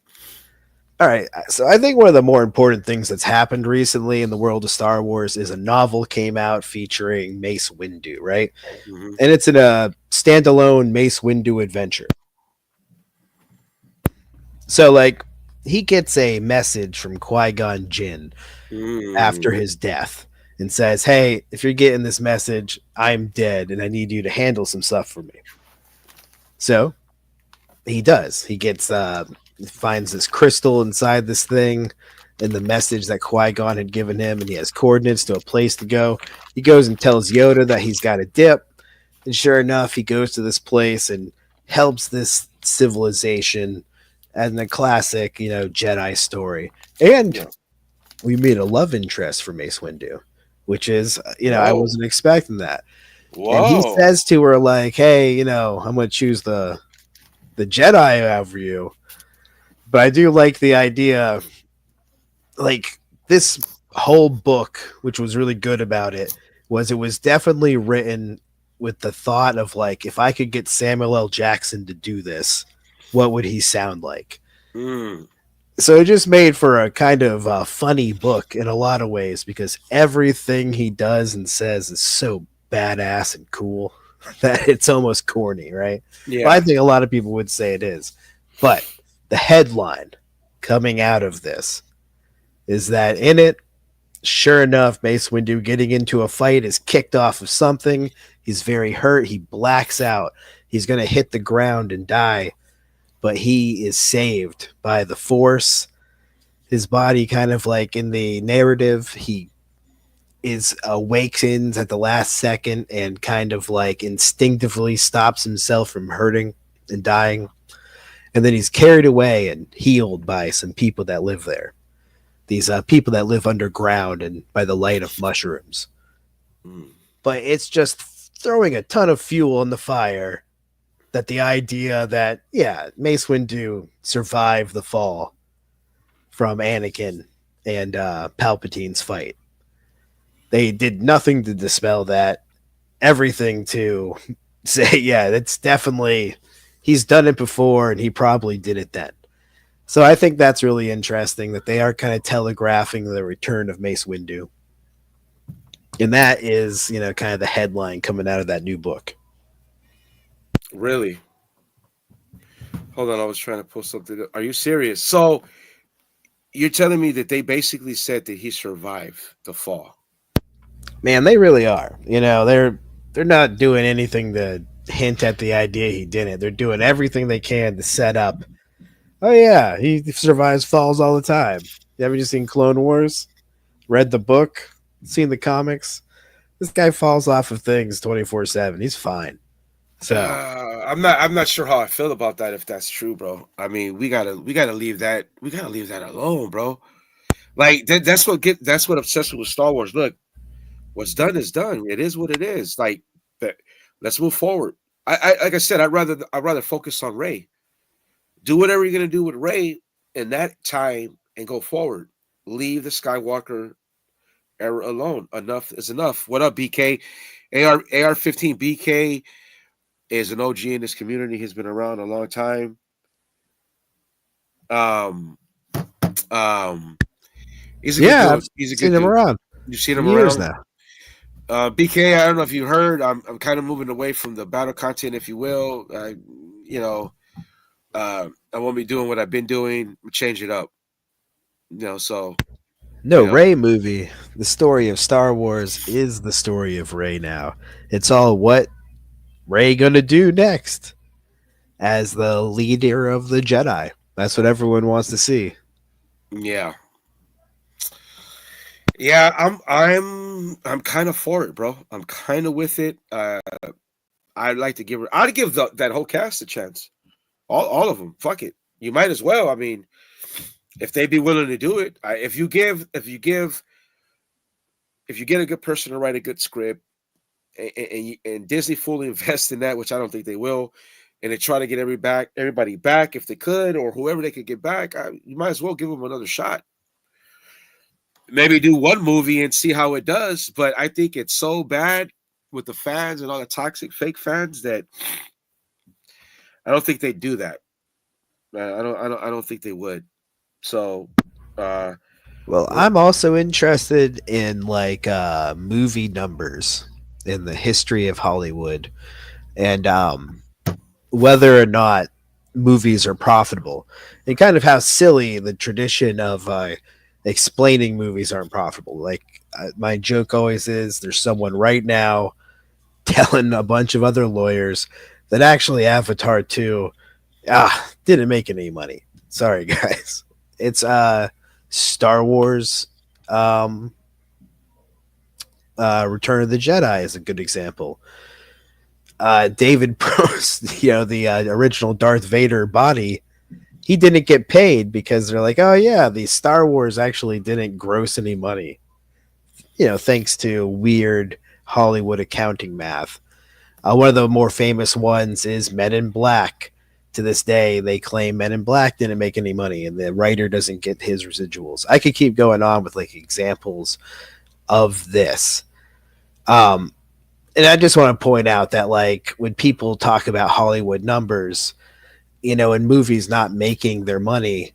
All right. So I think one of the more important things that's happened recently in the world of Star Wars is a novel came out featuring Mace Windu, right? Mm-hmm. And it's in a standalone Mace Windu adventure. So, like, he gets a message from Qui-Gon Jinn after his death and says, hey, if you're getting this message, I'm dead and I need you to handle some stuff for me. So he does. He gets finds this crystal inside this thing and the message that Qui-Gon had given him, and he has coordinates to a place to go. He goes and tells Yoda that he's got a dip, and sure enough, he goes to this place and helps this civilization and the classic, Jedi story. And we meet a love interest for Mace Windu, which is, I wasn't expecting that. Whoa. And he says to her, like, hey, I'm going to choose the Jedi over you. But I do like the idea, like, this whole book, which was really good about it was definitely written with the thought of, like, if I could get Samuel L. Jackson to do this, what would he sound like? So it just made for a kind of funny book in a lot of ways because everything he does and says is so badass and cool that it's almost corny, right? Yeah. Well, I think a lot of people would say it is. But the headline coming out of this is that in it, sure enough, Mace Windu getting into a fight is kicked off of something. He's very hurt. He blacks out. He's going to hit the ground and die. But he is saved by the Force. His body kind of like in the narrative, he is awakens at the last second and kind of like instinctively stops himself from hurting and dying. And then he's carried away and healed by some people that live there. These people that live underground and by the light of mushrooms. But it's just throwing a ton of fuel on the fire that the idea that, Mace Windu survived the fall from Anakin and Palpatine's fight. They did nothing to dispel that. Everything to say, that's definitely, he's done it before and he probably did it then. So I think that's really interesting that they are kind of telegraphing the return of Mace Windu. And that is, kind of the headline coming out of that new book. Really? Hold on, I was trying to pull something. Are you serious? So you're telling me that they basically said that he survived the fall? Man, they really are. They're not doing anything to hint at the idea he didn't. They're doing everything they can to set up. Oh yeah, he survives falls all the time. You ever just seen Clone Wars? read the book, seen the comics. This guy falls off of things 24/7. He's fine. So I'm not sure how I feel about that. If that's true, bro. I mean, we gotta leave that alone, bro. Like that's what obsessed with Star Wars. Look, what's done is done. It is what it is. Like that. Let's move forward. I like I said, I'd rather focus on Rey. Do whatever you're gonna do with Rey in that time and go forward. Leave the Skywalker era alone. Enough is enough. What up, BK? AR-15 BK is an OG in this community. He's been around a long time. He's a good dude. He's a good dude. Around. You've seen him years around now. BK, I don't know if you heard. I'm kind of moving away from the battle content, if you will. I won't be doing what I've been doing. Change it up. So. Rey movie. The story of Star Wars is the story of Rey now. It's all what Rey gonna do next as the leader of the Jedi. That's what everyone wants to see. Yeah. I'm kind of for it, bro. I'm kind of with it. I'd give that whole cast a chance. All of them. Fuck it. You might as well. I mean, if they'd be willing to do it, if you get a good person to write a good script, and Disney fully invest in that, which I don't think they will, and they try to get everybody back if they could, or whoever they could get back, you might as well give them another shot. Maybe do one movie and see how it does. But I think it's so bad with the fans and all the toxic fake fans that I don't think they'd do that. I don't think they would. So, I'm also interested in movie numbers in the history of Hollywood, and whether or not movies are profitable, and kind of how silly the tradition of explaining movies aren't profitable. Like my joke always is, there's someone right now telling a bunch of other lawyers that actually Avatar 2 didn't make any money. Sorry, guys. It's Star Wars Return of the Jedi is a good example. David Prost, the original Darth Vader body, he didn't get paid because they're like, oh yeah, the Star Wars actually didn't gross any money, thanks to weird Hollywood accounting math. One of the more famous ones is Men in Black. To this day, they claim Men in Black didn't make any money, and the writer doesn't get his residuals. I could keep going on with examples of this. And I just want to point out that when people talk about Hollywood numbers, and movies not making their money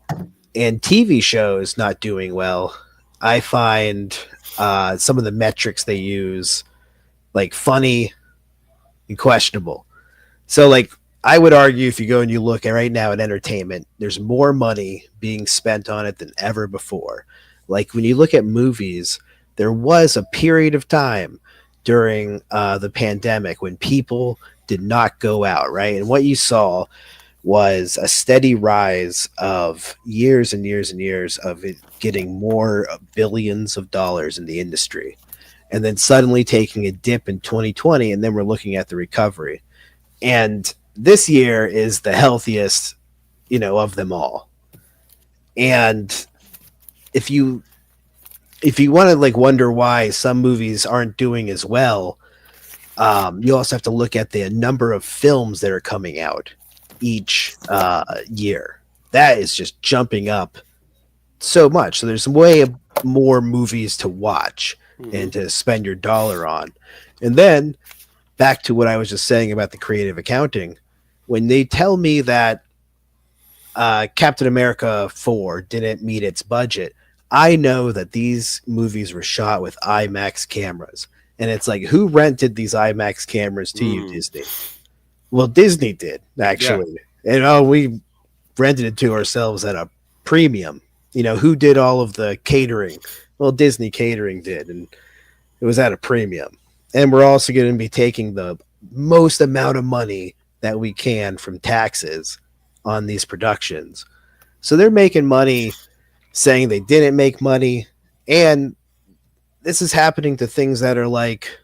and TV shows not doing well, I find some of the metrics they use funny and questionable. So I would argue, if you go and you look at right now at entertainment, there's more money being spent on it than ever before. When you look at movies, there was a period of time during the pandemic when people did not go out, right? And what you saw was a steady rise of years and years and years of it getting more billions of dollars in the industry, and then suddenly taking a dip in 2020, and then we're looking at the recovery. And this year is the healthiest, of them all. And if you want to wonder why some movies aren't doing as well, you also have to look at the number of films that are coming out each year. That is just jumping up so much. So there's way more movies to watch and to spend your dollar on. And then back to what I was just saying about the creative accounting, when they tell me that Captain America 4 didn't meet its budget, I know that these movies were shot with IMAX cameras. And it's who rented these IMAX cameras to you, Disney? Well, Disney did, actually. Yeah. And we rented it to ourselves at a premium. Who did all of the catering? Well, Disney Catering did, and it was at a premium. And we're also going to be taking the most amount of money that we can from taxes on these productions. So they're making money saying they didn't make money, and this is happening to things that are like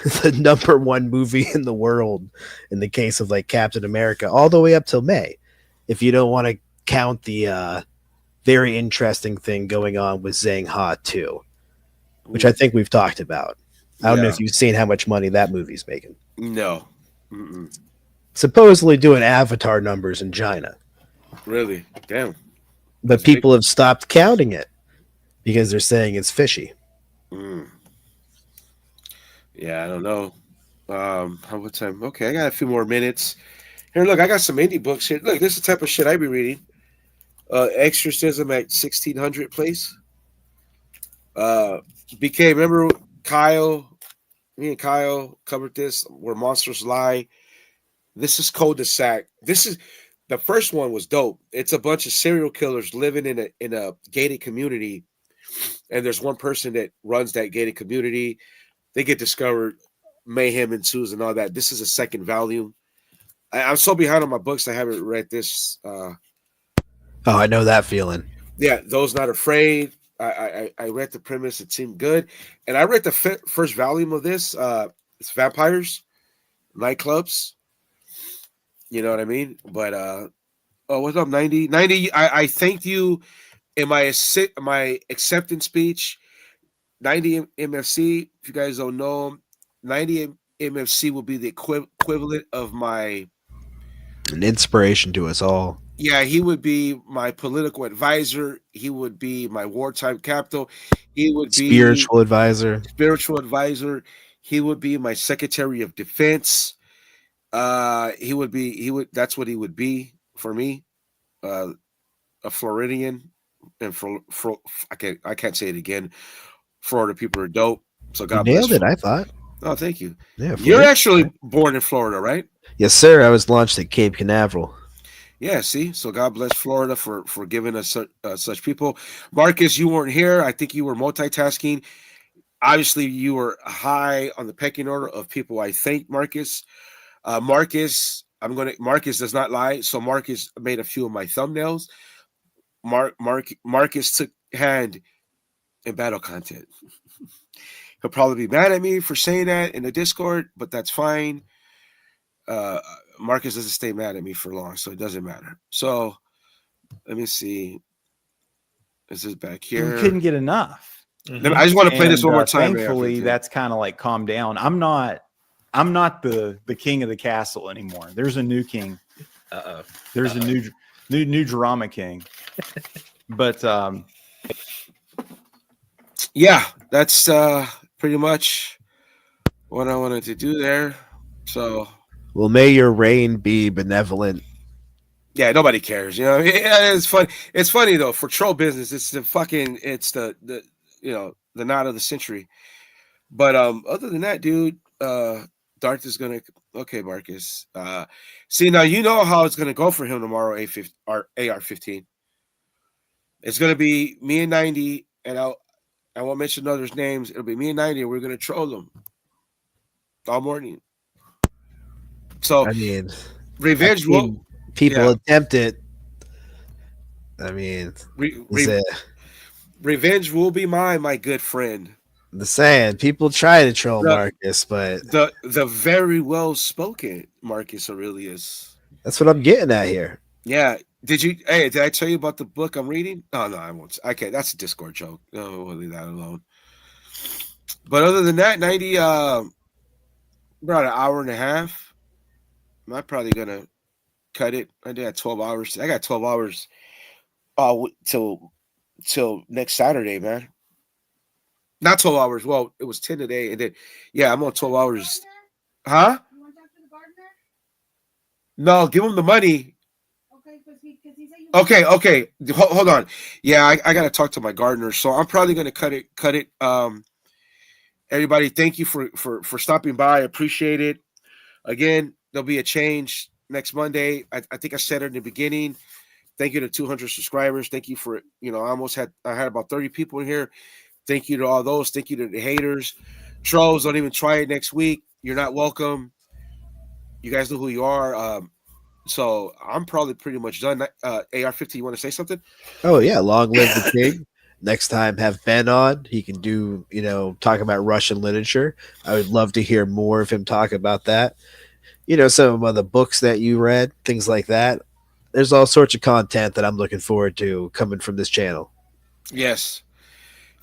the #1 movie in the world in the case of like Captain America, all the way up till May. If you don't want to count the very interesting thing going on with Zhang Ha 2, which I think we've talked about. I don't know if you've seen how much money that movie's making. No. Supposedly doing Avatar numbers in China. Really? Damn. But people have stopped counting it because they're saying it's fishy. Yeah, I don't know. How much time? Okay, I got a few more minutes. Here, look, I got some indie books here. Look, this is the type of shit I be reading. Exorcism at 1600 place. BK, remember Kyle? Me and Kyle covered this, Where Monsters Lie. This is cul-de-sac. This is the first one was dope. It's a bunch of serial killers living in a gated community, and there's one person that runs that gated community. They get discovered, mayhem ensues, and all that. This is a second volume. I'm so behind on my books, I haven't read this. Oh, I know that feeling. Yeah, Those Not Afraid. I read the premise; it seemed good, and I read the first volume of this. It's vampires, nightclubs. You know what I mean? But what's up, 90? I thanked you in my acceptance speech. 90 MFC. If you guys don't know him, 90 MFC will be the equivalent of an inspiration to us all. Yeah, he would be my political advisor. He would be my wartime capital. He would be spiritual advisor. He would be my secretary of defense. He would. That's what he would be for me. A Floridian, and for I can't say it again. Florida people are dope. So God bless. Nailed it, I thought. Oh, thank you. Yeah, you're actually born in Florida, right? Yes, sir. I was launched at Cape Canaveral. Yeah, see, so God bless Florida for giving us such people. Marcus, you weren't here. I think you were multitasking. Obviously, you were high on the pecking order of people I thank, Marcus. Marcus does not lie. So Marcus made a few of my thumbnails. Marcus took hand in battle content. He'll probably be mad at me for saying that in the Discord, but that's fine. Marcus doesn't stay mad at me for long, so it doesn't matter. So let me see. This is back here. We couldn't get enough. I just want to play this one more time. Thankfully, that's kind of like calmed down. I'm not the king of the castle anymore. There's a new king. There's a new drama king. But yeah, that's pretty much what I wanted to do there. So, well, may your reign be benevolent. Yeah, nobody cares. You know, it's fun. It's funny though for troll business. It's the the knot of the century. But other than that, dude, Darth is gonna. Okay, Marcus. See, now you know how it's gonna go for him tomorrow. AR-15. It's gonna be me and 90, and I won't mention others' names. It'll be me and 90, and we're gonna troll them all morning. So I mean, revenge will people attempt it. I mean, revenge will be mine, my good friend. The saying, people try to troll Marcus, but the very well spoken Marcus Aurelius. That's what I'm getting at here. Yeah. Did I tell you about the book I'm reading? Oh no, I won't. Okay, that's a Discord joke. No, we'll leave that alone. But other than that, 90 about an hour and a half. I'm probably gonna cut it. I did 12 hours. I got 12 hours till next Saturday, man. Not 12 hours. Well, it was 10 today, and then I'm on 12 hours. Huh? You want to talk to the gardener? No, give him the money. Okay, okay. Hold on. Yeah, I gotta talk to my gardener, so I'm probably gonna cut it. Everybody, thank you for stopping by. I appreciate it. Again, there'll be a change next Monday. I think I said it in the beginning. Thank you to 200 subscribers. Thank you for I had about 30 people in here. Thank you to all those. Thank you to the haters. Trolls, don't even try it next week. You're not welcome. You guys know who you are. So I'm probably pretty much done. AR-15, you want to say something? Oh, yeah. Long live the king. next time have Ben on. He can do, talk about Russian literature. I would love to hear more of him talk about that. Some of the books that you read, things like that. There's all sorts of content that I'm looking forward to coming from this channel. Yes.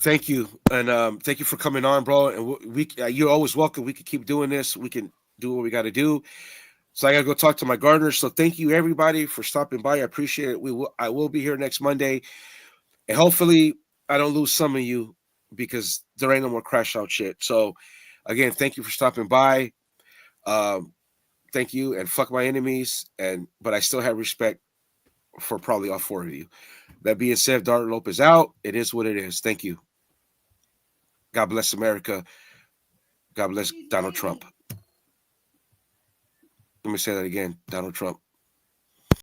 Thank you. And thank you for coming on, bro. And you're always welcome. We can keep doing this. We can do what we got to do. So I got to go talk to my gardeners. So thank you, everybody, for stopping by. I appreciate it. I will be here next Monday. And hopefully I don't lose some of you because there ain't no more crash out shit. So again, thank you for stopping by. Thank you, and fuck my enemies. But I still have respect for probably all 4 of you. That being said, Darren Lope is out. It is what it is. Thank you. God bless America. God bless Donald Trump. Let me say that again. Donald Trump.